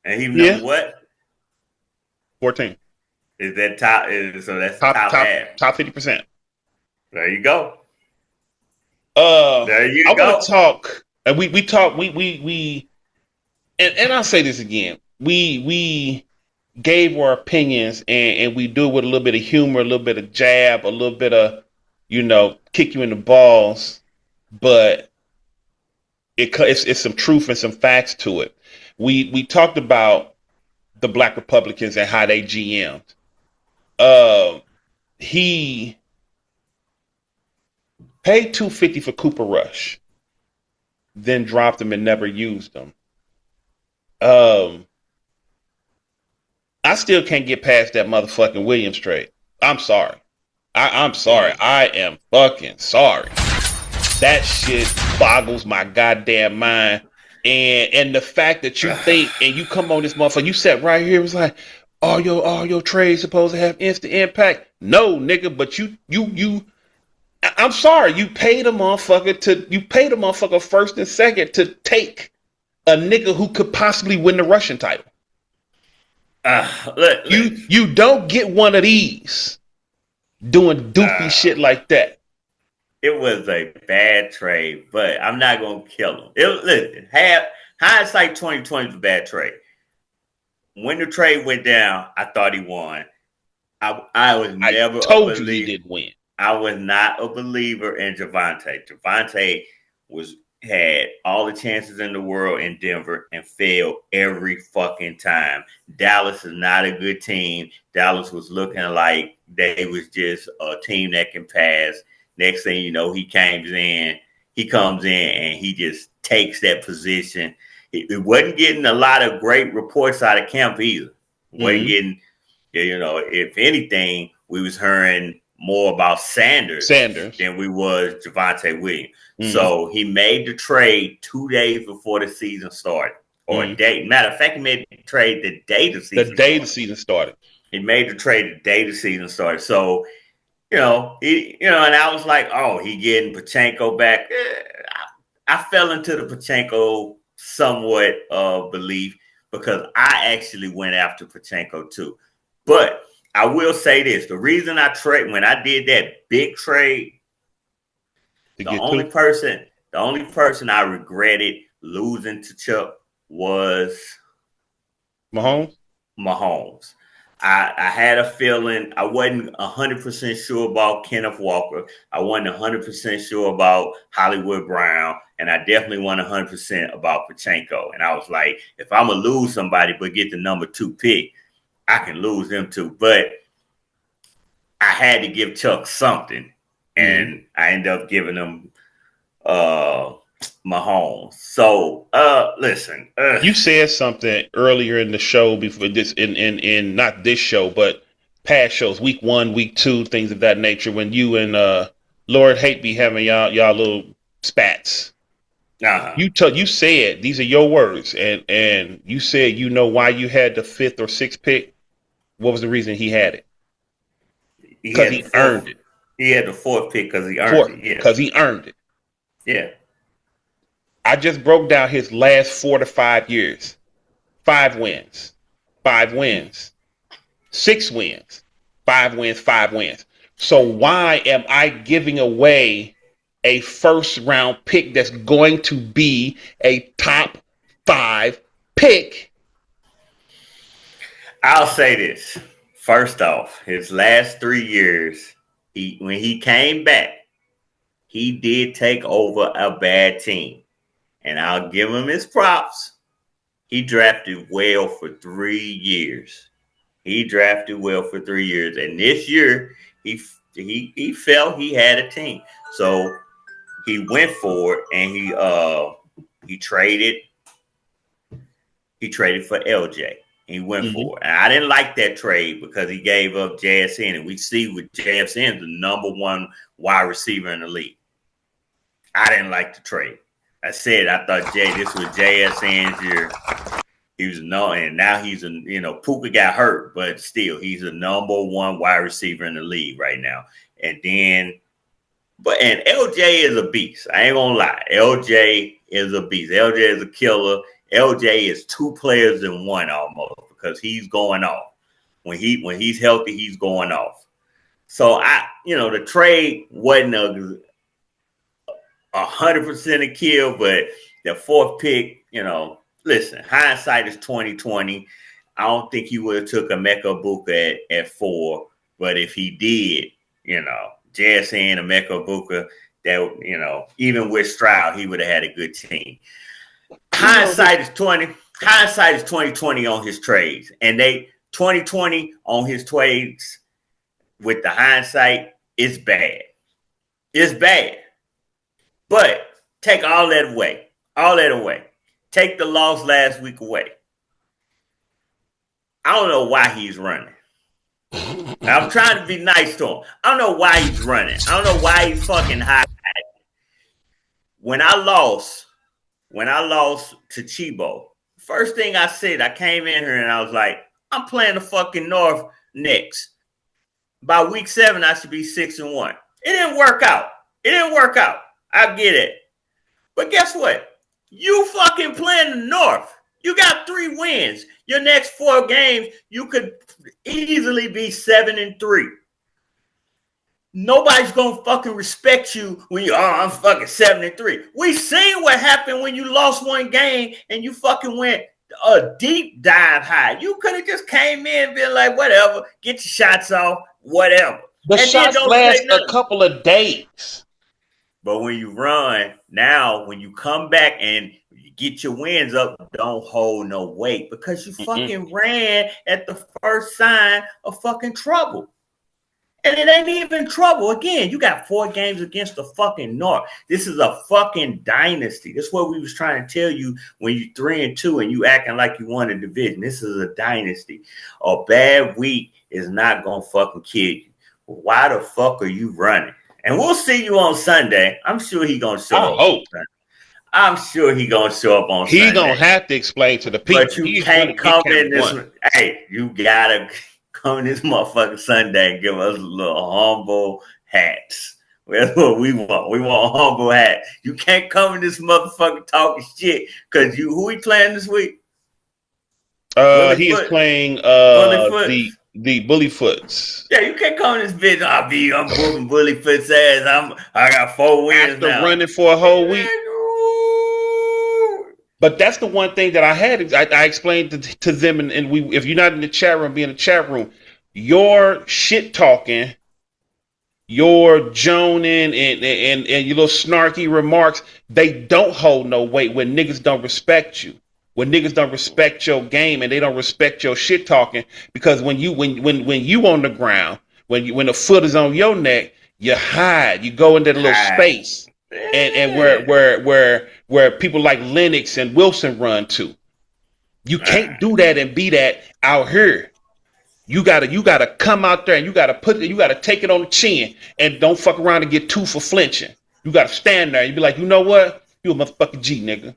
and he knows what 14 is that top. So that's top half. Top 50%. There you go. There you go. I want to talk, and we talk. We and I'll say this again. We gave our opinions, and we do it with a little bit of humor, a little bit of jab, a little bit of, kick you in the balls, but it's some truth and some facts to it. We talked about the Black Republicans and how they GM'd. He paid $250 for Cooper Rush, then dropped him and never used him. I still can't get past that motherfucking Williams trade. I'm sorry. I'm sorry. I am fucking sorry. That shit boggles my goddamn mind. And the fact that you think and you come on this motherfucker, you sat right here, it was like, all your trades supposed to have instant impact. No, nigga, but you I'm sorry, you paid a motherfucker first and second to take a nigga who could possibly win the Russian title. Look. You don't get one of these doing doofy shit like that. It was a bad trade, but I'm not gonna kill him. Hindsight 2020 is a bad trade. When the trade went down, I thought he won. I was never. I told you he didn't win. I was not a believer in Javonte. Javonte had all the chances in the world in Denver and failed every fucking time. Dallas is not a good team. Dallas was looking like they was just a team that can pass. Next thing you know, he comes in and he just takes that position. It wasn't getting a lot of great reports out of camp either. Wasn't getting, if anything, we was hearing more about Sanders than we was Javonte Williams. Mm-hmm. So he made the trade 2 days before the season started, or a day. Matter of fact, he made the trade the day the season The day the season started. He made the trade the day the season started. So, and I was like, oh, he getting Pachenko back. I fell into the Pachenko somewhat belief because I actually went after Pachenko too. But I will say this: the reason when I did that big trade, the only person I regretted losing to Chuck was Mahomes. I had a feeling I wasn't 100% sure about Kenneth Walker. I wasn't 100% sure about Hollywood Brown. And I definitely wasn't 100% about Pachenko. And I was like, if I'm going to lose somebody but get the number 2 pick, I can lose them too. But I had to give Chuck something. And I ended up giving him Mahomes. So listen, you said something earlier in the show before this in not this show but past shows, week 1, week 2, things of that nature, when you and Lord Hate be having y'all little spats. You said, these are your words, and you said why you had the 5th or 6th pick. What was the reason he had it? Because he earned it. He had the 4th pick because he earned it. Yeah, because he earned it. Yeah. I just broke down his last 4 to 5 years. 5 wins, 5 wins, 6 wins, 5 wins, 5 wins. So why am I giving away a first round pick that's going to be a top 5 pick? I'll say this. First off, his last 3 years, when he came back, he did take over a bad team. And I'll give him his props. He drafted well for 3 years. And this year, he felt he had a team. So he went for it, and he traded for LJ. He went for it. And I didn't like that trade because he gave up JSN. And we see with JSN the number 1 wide receiver in the league. I didn't like the trade. I said I thought this was JSN's year. He was and now he's Puka got hurt, but still he's the number 1 wide receiver in the league right now. And LJ is a beast. I ain't gonna lie. LJ is a beast. LJ is a killer. LJ is 2 players in 1 almost because he's going off. When he's healthy, he's going off. So the trade wasn't 100% a kill, but the 4th pick, listen, hindsight is 2020. I don't think he would have took Emeka Egbuka at 4, but if he did, JSN, Emeka Egbuka, that even with Stroud, he would have had a good team. Hindsight is 2020 on his trades, and 2020 on his trades with the hindsight is bad. It's bad. But take all that away. Take the loss last week away. I don't know why he's running. I'm trying to be nice to him. I don't know why he's running. I don't know why he's fucking high. When I lost to Chibo, first thing I said, I came in here and I was like, I'm playing the fucking North next. By week 7, I should be 6-1. It didn't work out. I get it. But guess what? You fucking playing the North. You got 3 wins. Your next 4 games, you could easily be 7-3. Nobody's going to fucking respect you when I'm fucking 7-3. We seen what happened when you lost 1 game and you fucking went a deep dive high. You could have just came in and been like, whatever, get your shots off, whatever. The shots last a couple of days. But when you run, now when you come back and you get your wins up, don't hold no weight because you fucking ran at the first sign of fucking trouble. And it ain't even trouble. Again, you got 4 games against the fucking North. This is a fucking dynasty. That's what we was trying to tell you when you 3-2 and you acting like you won a division. This is a dynasty. A bad week is not going to fucking kill you. Why the fuck are you running? And we'll see you on Sunday. I'm sure he's going to show up. I'm sure he gonna show up on He Sunday. gonna have to explain to the people. But you He's can't gonna come get in this. one. Hey, you gotta come in this motherfucking Sunday and give us little humble hats. That's what we want. We want humble hats. You can't come in this motherfucker talking shit because who he playing this week? He is playing Bullyfoot. the Bullyfoots. Yeah, you can't come in this bitch. I'm whooping Bullyfoot's ass. I got 4 wins After now. running for a whole week. But that's the one thing that I had. I explained to them, and we, if you're not in the chat room, be in the chat room. Your shit talking, your joning, and your little snarky remarks, they don't hold no weight when niggas don't respect you. When niggas don't respect your game and they don't respect your shit talking, because when you on the ground, when the foot is on your neck, you hide. You go into the little space. And where people like Lennox and Wilson run to. You can't do that and be that out here. You gotta come out there and you gotta take it on the chin and don't fuck around and get 2 for flinching. You gotta stand there and be like, you know what? You a motherfucking G, nigga.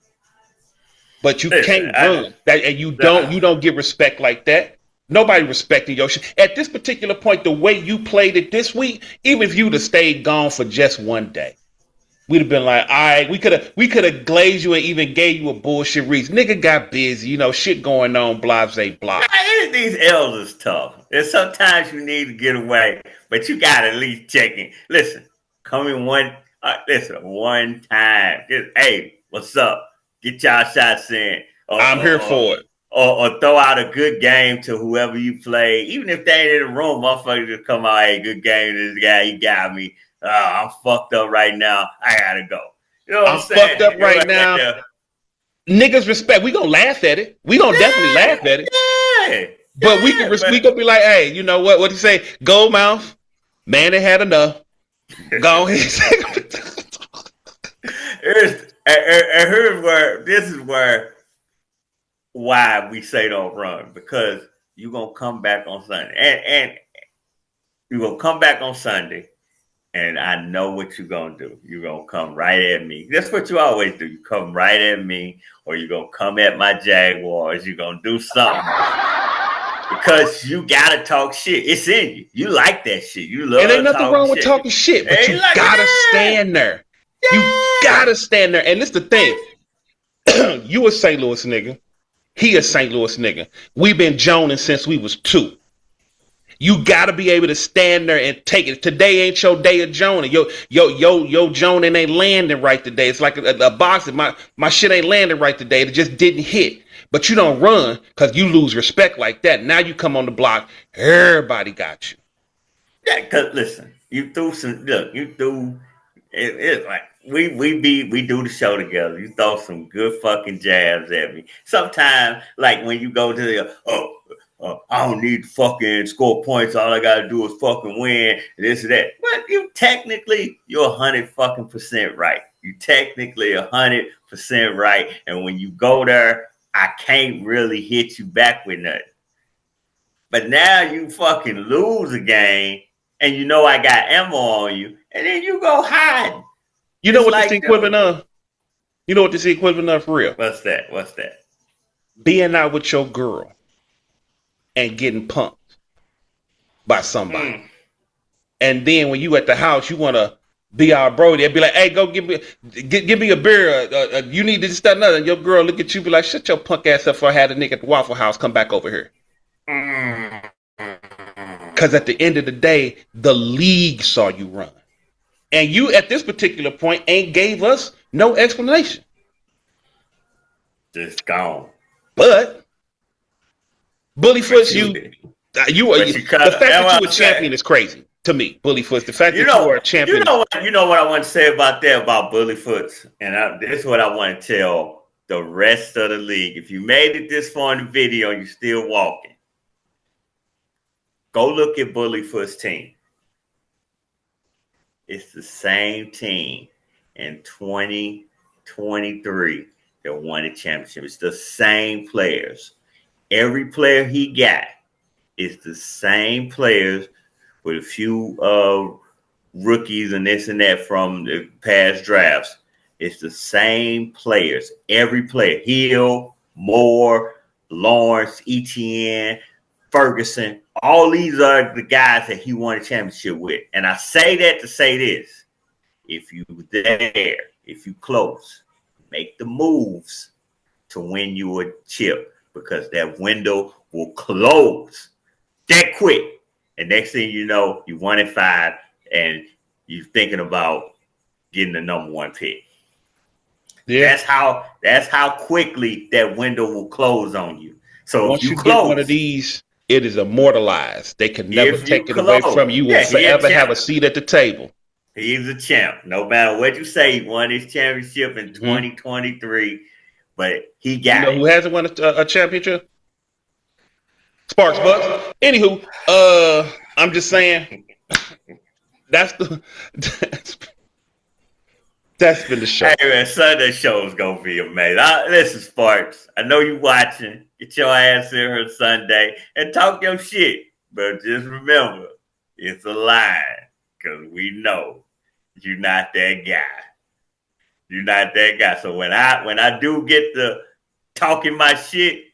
But you can't run that, and you don't get respect like that. Nobody respecting your shit. At this particular point, the way you played it this week, even if you'd have stayed gone for just one day, we'd have been like, all right, we could have glazed you and even gave you a bullshit reason. Nigga got busy, shit going on, blase blah. These L's is tough. And sometimes you need to get away, but you gotta at least check in. Listen, come in one time. Hey, what's up? Get y'all shots in. I'm here for it. Or throw out a good game to whoever you play. Even if they ain't in the room, motherfuckers just come out, hey, good game. This guy, he got me. I'm fucked up right now. I gotta go. You know what I'm saying? Fucked up right now. Niggas respect. We gonna laugh at it. We gonna definitely laugh at it. Yeah. But we gonna be like, hey, you know what? What he say? Gold mouth. Man, they had enough. Go ahead. This is why we say don't run, because you're gonna come back on Sunday. And you're gonna come back on Sunday. And I know what you're going to do. You're going to come right at me. That's what you always do. You come right at me, or you're going to come at my Jaguars. You're going to do something. Because you got to talk shit. It's in you. You like that shit. You love talking shit. And ain't nothing wrong with talking shit, but you got to stand there. Yeah. You got to stand there. And it's the thing. You a St. Louis nigga. He a St. Louis nigga. We've been joning since we was 2. You gotta be able to stand there and take it. Today ain't your day of joning. Yo joning ain't landing right today. It's like a boxing. My shit ain't landing right today. It just didn't hit. But you don't run because you lose respect like that. Now you come on the block. Everybody got you. Yeah, because listen, you threw some. Look, you threw. It's like we do the show together. You throw some good fucking jabs at me. Sometimes, like when you go to the I don't need to fucking score points. All I gotta do is fucking win. This and that. But you're 100% right. You technically 100% right. And when you go there, I can't really hit you back with nothing. But now you fucking lose a game, and you know I got ammo on you, and then you go hide. You know what this equivalent of? You know what this equivalent of for real? What's that? Being out with your girl and getting punked by somebody. And then when you at the house, you want to be our bro. They'll be like, hey, go give me a beer. You need this, that, another. And your girl look at you, be like, shut your punk ass up before I had a nigga at the Waffle House come back over here. Because at the end of the day, the league saw you run. And you, at this particular point, ain't gave us no explanation. Just gone. But Bullyfoot, the fact that you a champion is crazy to me. Bullyfoot, the fact that you are a champion. You know what I want to say about that, about Bullyfoot, and this is what I want to tell the rest of the league. If you made it this far in the video and you're still walking, go look at Bullyfoot's team. It's the same team in 2023 that won the championship. It's the same players. Every player he got is the same players with a few rookies and this and that from the past drafts. It's the same players. Every player. Hill, Moore, Lawrence, Etienne, Ferguson. All these are the guys that he won a championship with. And I say that to say this. If you there, if you close, make the moves to win you a chip, because that window will close that quick. And next thing you know, you won at 5 and you're thinking about getting the number 1 pick. Yeah. That's how quickly that window will close on you. So Once if you you get close, one of these, it is immortalized. They can never if you take it away close, from you. You will yeah, he a forever have a champ. seat at the table. He's a champ. No matter what you say, he won his championship in 2023, but he got You know who hasn't won a championship? Sparks Bucks. Anywho, I'm just saying that's been the show. Hey man, Sunday show is gonna be amazing. Listen, Sparks, I know you watching. Get your ass in here Sunday and talk your shit. But just remember, it's a lie. Because we know you're not that guy. You're not that guy. So when I do get to talking my shit,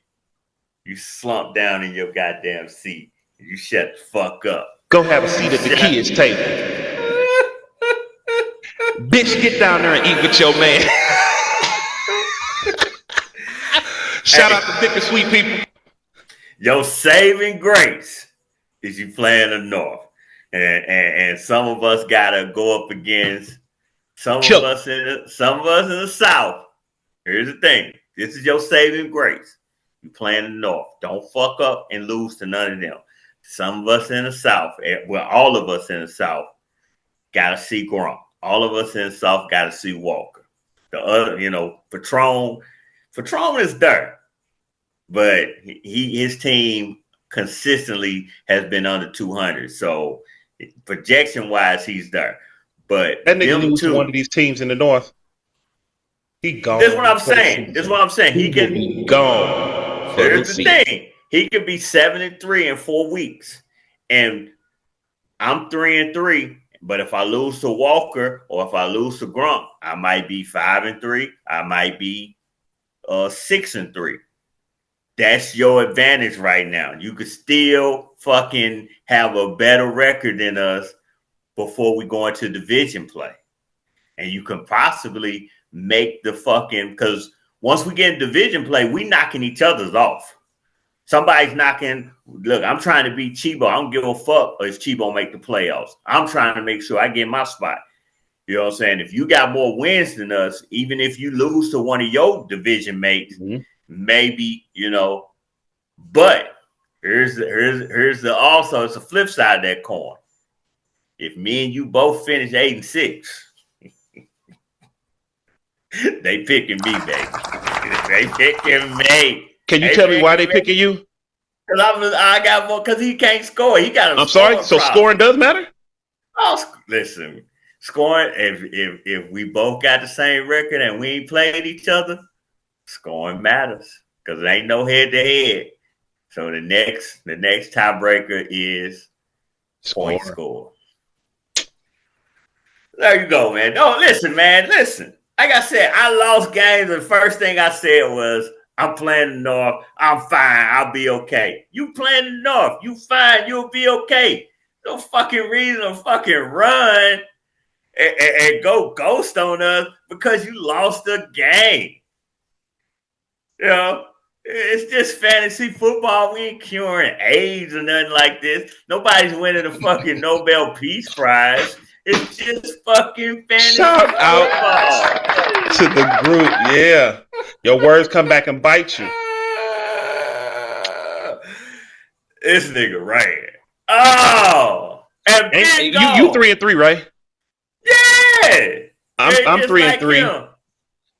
you slump down in your goddamn seat. You shut the fuck up. Go have a seat at the kids' table. Bitch, get down there and eat with your man. Shout out to Thick and Sweet people. Your saving grace is you playing the North. And some of us gotta go up against some of us in the South. Here's the thing. This is your saving grace. You playing the North. Don't fuck up and lose to none of them. Some of us in the South, well, all of us in the South, gotta see Gronk. All of us in the South gotta see Walker. The other, Patron is there. But his team consistently has been under 200. So projection wise, he's there. But that nigga lose to one of these teams in the North. He gone. That's what I'm saying. He can be gone. Here's the thing. He could be 7-3 in 4 weeks. And I'm 3-3. But if I lose to Walker or if I lose to Gronk, I might be 5-3. I might be 6-3. That's your advantage right now. You could still fucking have a better record than us before we go into division play. And you can possibly make the fucking, because once we get in division play, we knocking each other's off. Somebody's knocking, look, I'm trying to beat Chibo. I don't give a fuck if Chibo make the playoffs. I'm trying to make sure I get my spot. You know what I'm saying? If you got more wins than us, even if you lose to one of your division mates, maybe, but here's the also, it's a flip side of that coin. If me and you both finish 8-6, they picking me, baby. They picking me. Can you tell me why they picking you? Because I got more. Because he can't score. He got a. I'm sorry. So scoring does matter. Oh, listen, scoring. If we both got the same record and we ain't played each other, scoring matters because it ain't no head to head. So the next tiebreaker is point score. There you go, man. No, listen, man. Listen. Like I said, I lost games. The first thing I said was, I'm playing the North. I'm fine. I'll be okay. You playing the North. You fine. You'll be okay. No fucking reason to fucking run and go ghost on us because you lost the game. It's just fantasy football. We ain't curing AIDS or nothing like this. Nobody's winning a fucking Nobel Peace Prize. It's just fucking fantasy Shout football. Out to the group. Yeah. Your words come back and bite you. This nigga right. Oh. And you 3-3, right? Yeah. I'm 3-3.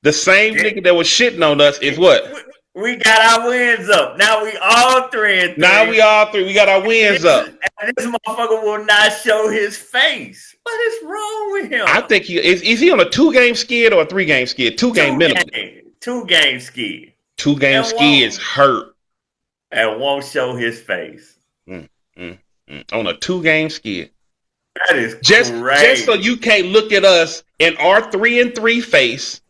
The same nigga that was shitting on us is what? We got our wins up. Now we all 3-3. Now we all 3. We got our wins up. And this motherfucker will not show his face. What is wrong with him? I think is he on a 2-game skid or a 3-game skid? 2-game minimum. 2-game skid. 2-game skid is hurt. And won't show his face. On a 2-game skid. That is Just crazy. so you can't look at us in our 3-3 face,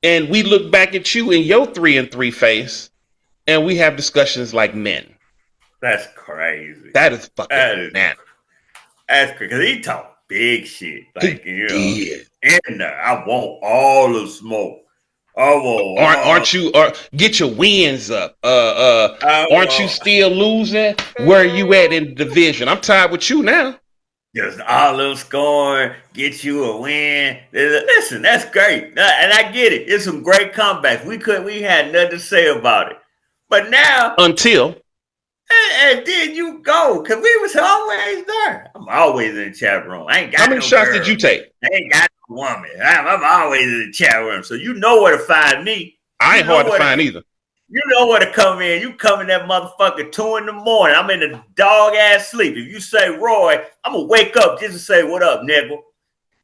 and we look back at you in your 3-3 face, and we have discussions like men. That's crazy. That is fucking That is bananas. that's crazy. Cause he talk big shit. Like, He did. in there. I want all the smoke. I want all Aren't you? Get your wins up. I Aren't you want still losing? Where are you at in the division? I'm tired with you now. just olive scoring, get you a win. Listen, that's great. And I get it. It's some great comebacks. We had nothing to say about it. But now, Until and then you go, because we was always there. I'm always in the chat room. I ain't got how many no shots girl. did you take? I ain't got no woman. I'm always in the chat room. So you know where to find me. I You ain't know hard to where find either. You know where to come in. You come in that motherfucker 2 in the morning. I'm in the dog ass sleep. If you say Roy, I'm gonna wake up just to say what up, nigga.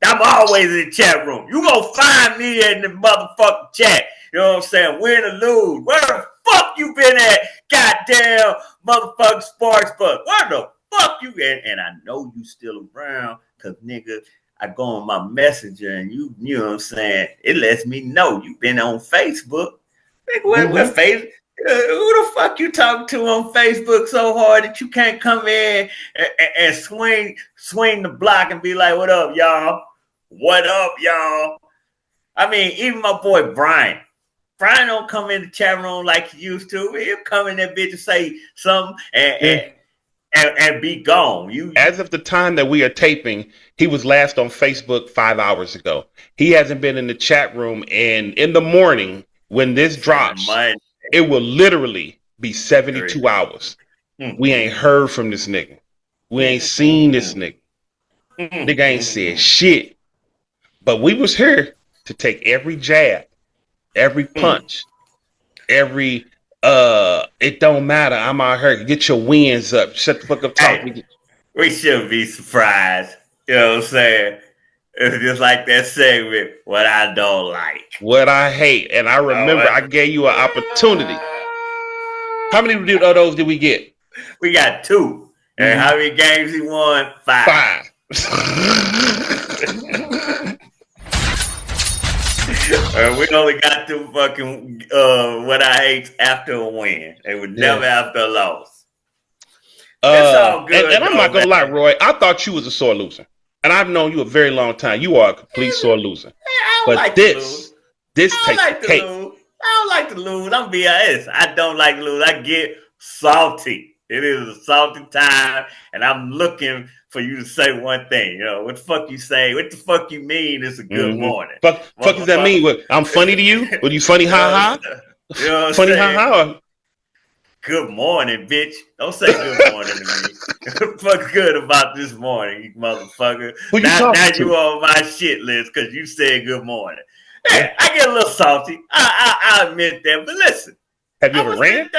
I'm always in the chat room. You gonna find me in the motherfucking chat. You know what I'm saying? Win or lose. Where the fuck you been at? Goddamn motherfucking Sparks Buck. Where the fuck you at? And I know you still around, cause nigga, I go on my messenger and you know what I'm saying? It lets me know you been on Facebook. Like, what face? Who the fuck you talking to on Facebook so hard that you can't come in and swing the block and be like, what up, y'all? What up, y'all? I mean, even my boy Brian. Brian don't come in the chat room like he used to. He'll come in that bitch and say something and be gone. As of the time that we are taping, he was last on Facebook 5 hours ago. He hasn't been in the chat room, and in the morning when this drops, it will literally be 72 hours. We ain't heard from this nigga. We ain't seen this nigga. Nigga ain't said shit. But we was here to take every jab, every punch, every it don't matter. I'm out here. Get your wins up. Shut the fuck up talking. We shouldn't be surprised. You know what I'm saying? It's just like that segment, what I don't like. What I hate. And I remember I gave you an opportunity. How many of those did we get? We got 2. And how many games he won? 5. We only got 2 fucking what I hate after a win. They were never after a loss. That's all good. And I'm not gonna lie, Roy. I thought you was a sore loser. And I've known you a very long time. You are a complete sore loser. But like this takes like cake. I don't like to lose. I'm be honest. I don't like to lose. I get salty. It is a salty time, and I'm looking for you to say one thing. You know, what the fuck you say? What the fuck you mean? It's a good morning. Fuck does that mean? What, I'm funny to you? What, you funny ha ha? You know what I'm funny saying? ha ha? Good morning, bitch. Don't say good morning to me. Fuck good about this morning, you motherfucker. Who you now to? you on my shit list because you said good morning. Hey, I get a little salty. I admit that. But listen. Have you ever ran?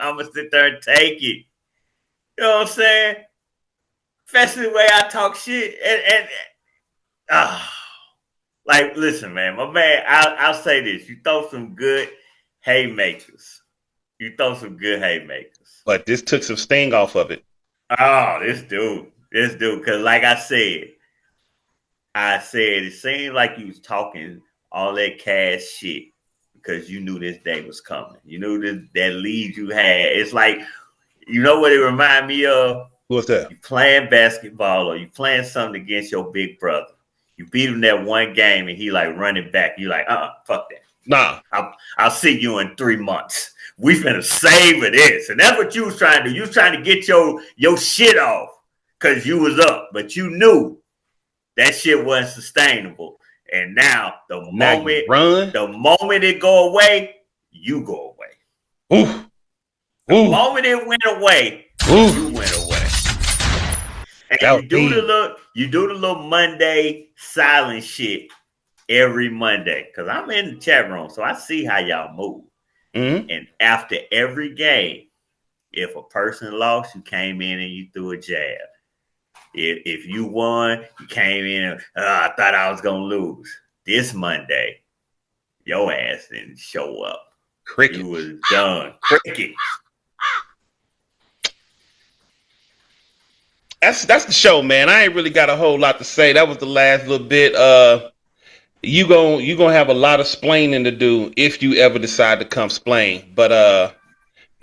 I'm going to sit there and take it. You know what I'm saying? Especially the way I talk shit. Like, listen, man. My man, I'll say this. You throw some good haymakers. But this took some sting off of it. Oh, this dude. Because like I said, it seemed like you was talking all that cash shit because you knew this day was coming. You knew that lead you had. It's like, you know what it remind me of? What's that? You playing basketball or you playing something against your big brother. You beat him that one game and he like running back. You like, fuck that. Nah. I'll see you in 3 months. We finna savor this. And that's what you was trying to do. You was trying to get your shit off because you was up. But you knew that shit wasn't sustainable. And now the moment it go away, you go away. Oof. The moment it went away, you went away. And you do the little Monday silent shit every Monday. Cause I'm in the chat room, so I see how y'all move. Mm-hmm. And after every game, if a person lost, you came in and you threw a jab. If you won, you came in and I thought I was gonna lose. This Monday, your ass didn't show up. Cricket. You was done. Cricket. that's the show, man. I ain't really got a whole lot to say. That was the last little bit. You gonna have a lot of splaining to do if you ever decide to come splain. But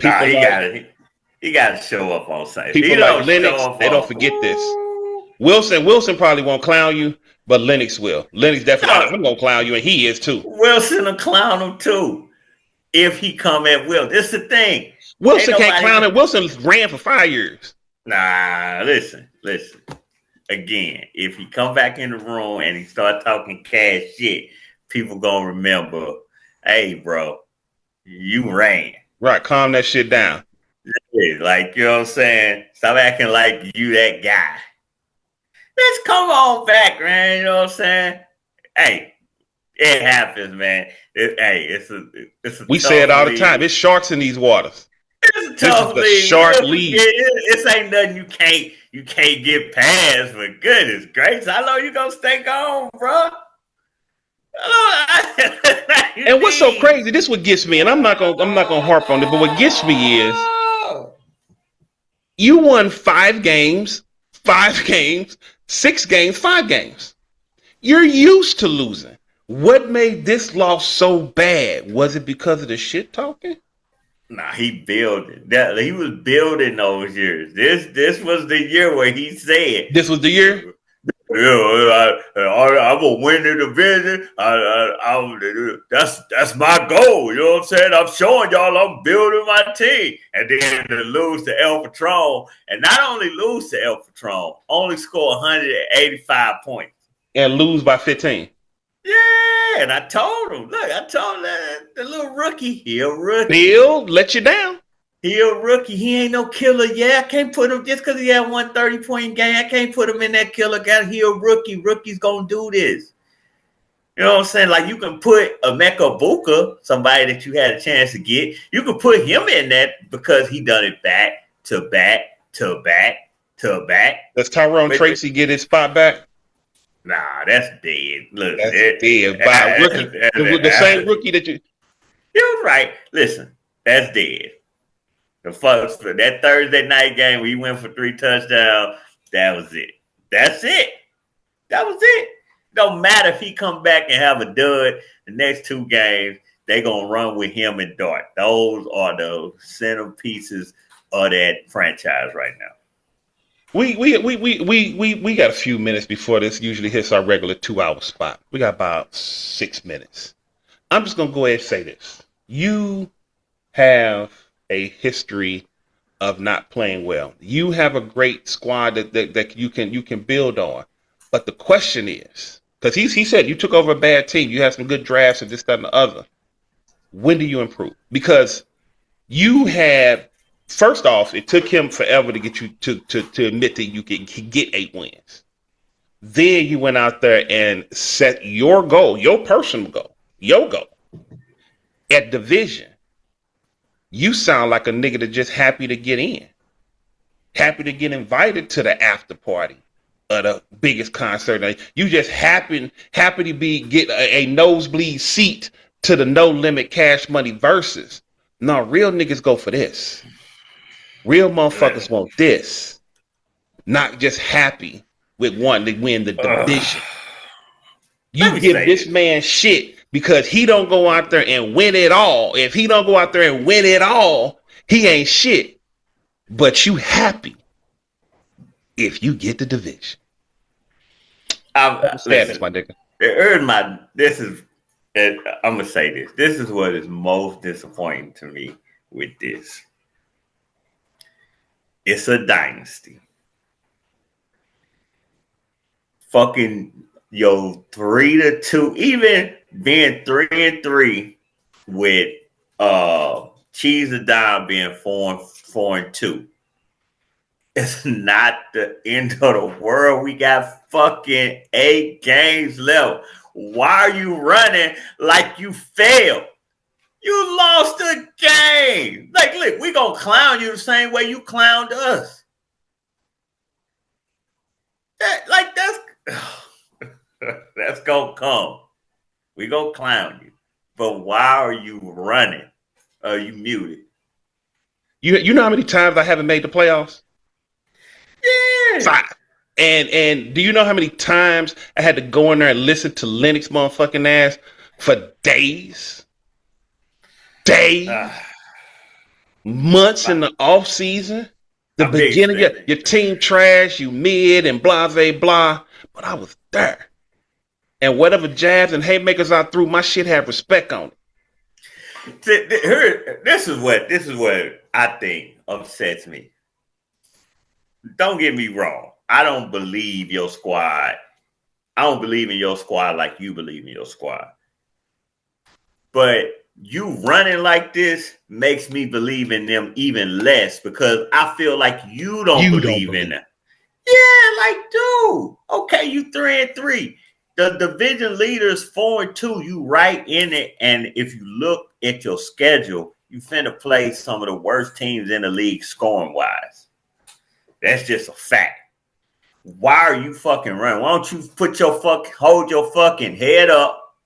Nah, people like he gotta show up on site. He people like don't show Lennox, up they don't on. forget this. Ooh. Wilson probably won't clown you, but Lennox will. Lennox definitely, No, I'm gonna clown you, and he is too. Wilson will clown him too if he come at Will. This the thing. Ain't Wilson can't nobody. clown him. Wilson ran for 5 years. Nah, listen. Again, if he come back in the room and he start talking cash shit, people gonna remember. Hey, bro, you ran. Right, calm that shit down. Yeah, like, you know what I'm saying? Stop acting like you that guy. Let's come on back, man. You know what I'm saying? Hey, it happens, man. It's a We say it tough all the league. time. It's sharks in these waters. It's a This is tough the league. shark league. This ain't nothing you can't get past. For goodness gracious, I know you gonna stay gone, bro. And what's so crazy? This what gets me, and I'm not gonna harp on it. But what gets me is you won 5 games, 6 games, 5 games. You're used to losing. What made this loss so bad? Was it because of the shit talking? Nah, he building. That he was building those years. This was the year where he said, This was the year. "Yeah, I'm gonna win the division. That's my goal. You know what I'm saying? I'm showing y'all I'm building my team." And then to lose to El Patron, and not only lose to El Patron, only score 185 points And lose by 15. Yeah, and I told him, look, the little rookie, he a rookie. Bill let you down. He a rookie. He ain't no killer. Yeah, I can't put him just because he had 130-point game. I can't put him in that killer guy. He a rookie. Rookie's gonna do this. You know what I'm saying? Like, you can put Emeka Buka, somebody that you had a chance to get. You can put him in that because he done it back to back to back to back. Does Tyrone Tracy get his spot back? Nah, that's dead. Look, That's dead. By a rookie. The same rookie that you. You're right. Listen, that's dead. The first that Thursday night game where he went for 3 touchdowns, that was it. That's it. That was it. Don't matter if he come back and have a dud the next 2 games, they gonna run with him and Dart. Those are the centerpieces of that franchise right now. We got a few minutes before this usually hits our regular 2-hour spot. We got about 6 minutes. I'm just gonna go ahead and say this. You have a history of not playing well. You have a great squad that you can build on. But the question is, because he said you took over a bad team, you had some good drafts and this, that, and the other. When do you improve? Because you had, first off, it took him forever to get you to admit that you can get 8 wins. Then you went out there and set your goal, your personal goal, your goal at division. You sound like a nigga that just happy to get in, happy to get invited to the after party of the biggest concert. You just happy to get a nosebleed seat to the No Limit Cash Money versus. No, real niggas go for this. Real motherfuckers want this. Not just happy with wanting to win the division. You give this man shit because he don't go out there and win it all. If he don't go out there and win it all, he ain't shit. But you happy if you get the division. I'm my nigga. I'm gonna say this. This is what is most disappointing to me with this. It's a dynasty. Fucking 3-2, even being 3-3 with Cheese and Dime being 4-2. It's not the end of the world. We got fucking 8 games left. Why are you running like you failed? You lost a game. Like, look, we gonna clown you the same way you clowned us. That's gonna come. We gonna clown you. But why are you running? Are you muted? You know how many times I haven't made the playoffs? Yeah, Yeah. 5. And do you know how many times I had to go in there and listen to Lennox motherfucking ass for days? Months in the off season. The I'm big beginning, fan. your team trash, you mid and blah, blah. But I was there. And whatever jabs and haymakers I threw, my shit had respect on it. This is what I think upsets me. Don't get me wrong. I don't believe your squad. I don't believe in your squad like you believe in your squad. But you running like this makes me believe in them even less because I feel like you don't believe in them. Yeah, like, dude. Okay, you 3-3. The division leaders 4-2. You right in it. And if you look at your schedule, you finna play some of the worst teams in the league scoring wise. That's just a fact. Why are you fucking running? Why don't you hold your fucking head up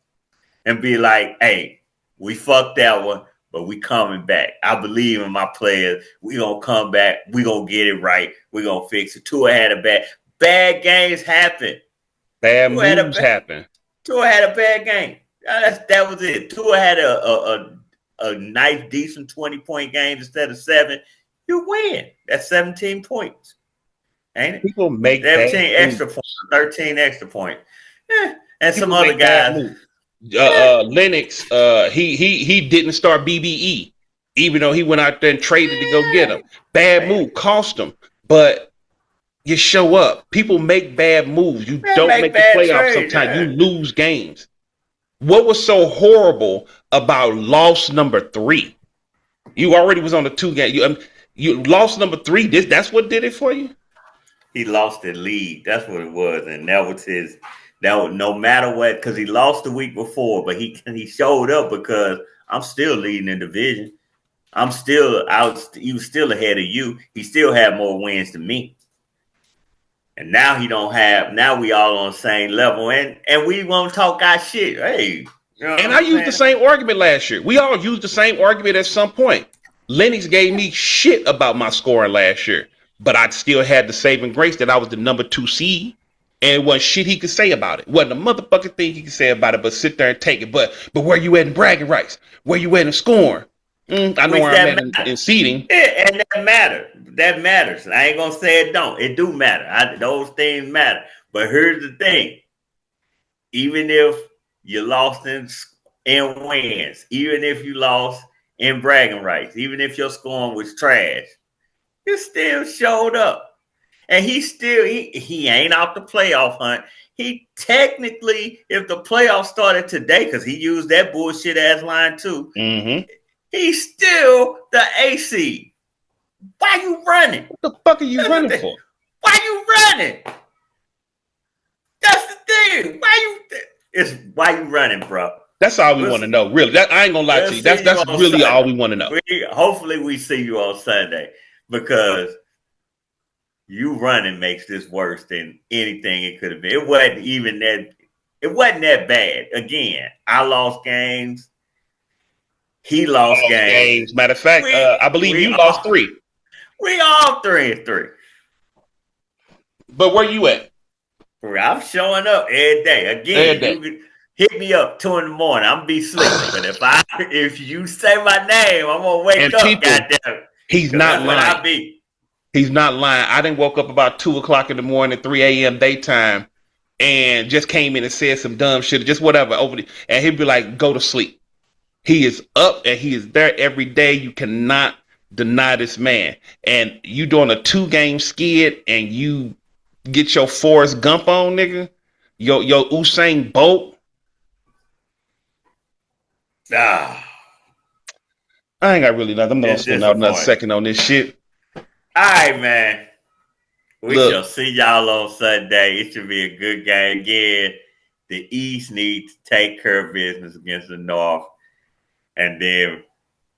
and be like, hey, we fucked that one, but we coming back. I believe in my players. We gonna come back. We gonna get it right. We gonna fix it. Tua had a bad games happen. Bad moves happen. Tua had a bad game. That was it. Tua had a nice, decent 20-point game instead of 7. You win. That's 17 points. Ain't it? People make 17 extra points, 13 extra points. And people some other guys. Lennox, he didn't start BBE, even though he went out there and traded to go get him. Bad move, cost him. But you show up. People make bad moves. You don't make the playoffs sometimes. You lose games. What was so horrible about loss number 3? You already was on the 2 game. You lost number 3. That's what did it for you? He lost the lead. That's what it was, and that was his. That was, no matter what, because he lost the week before, but he showed up because I'm still leading the division. He was still ahead of you. He still had more wins than me, and now he don't have. Now we all on the same level, and we won't talk our shit. Hey, you know and I used the same argument last year. We all used the same argument at some point. Lennox gave me shit about my scoring last year. But I still had the saving grace that I was the number 2 seed, and it wasn't shit he could say about it. Wasn't a motherfucking thing he could say about it, but sit there and take it. But where you at in bragging rights? Where you at in scoring? I know where I'm at in seeding. Yeah, and that matters. That matters. I ain't gonna say it don't. It do matter. Those things matter. But here's the thing: even if you lost in wins, even if you lost in bragging rights, even if your scoring was trash. He still showed up. And he ain't out the playoff hunt. He technically, if the playoffs started today, because he used that bullshit ass line too, he's still the AC. Why you running? What the fuck are you running for? Why you running? That's the thing. Why you running, bro? That's all we want to know, really. I ain't gonna lie to you. That's really Sunday. All we want to know. Hopefully we see you on Sunday. Because you running makes this worse than anything it could have been. It wasn't even that. It wasn't that bad. Again, I lost games. He lost games. Matter of fact, I believe you lost 3. We all 3-3. But where you at? I'm showing up every day. Again, you hit me up 2 in the morning. I'm be sleeping. But if you say my name, I'm gonna wake up. Goddamn. He's not lying. He's not lying. I didn't woke up about 2 o'clock in the morning, 3 a.m. daytime, and just came in and said some dumb shit, just whatever and he'd be like, "Go to sleep." He is up and he is there every day. You cannot deny this man. And you doing a 2-game skid and you get your Forrest Gump on, nigga. Your Usain Bolt. I ain't got really nothing. I'm not spending out another second on this shit. All right, man. We shall see y'all on Sunday. It should be a good game. Again, the East needs to take care of business against the North. And then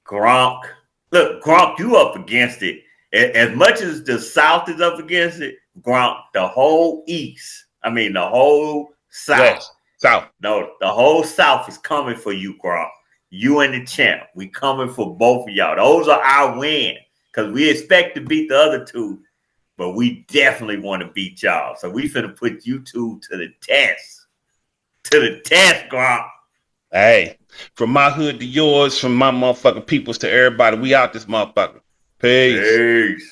Gronk. Look, Gronk, you up against it. As much as the South is up against it, Gronk, the whole East. I mean, the whole South. West, South. No, the whole South is coming for you, Gronk. You and the champ. We coming for both of y'all. Those are our wins. Because we expect to beat the other 2 but we definitely want to beat y'all. So we finna put you two to the test. To the test, Gronk. Hey, from my hood to yours, from my motherfucking peoples to everybody, we out this motherfucker. Peace. Peace.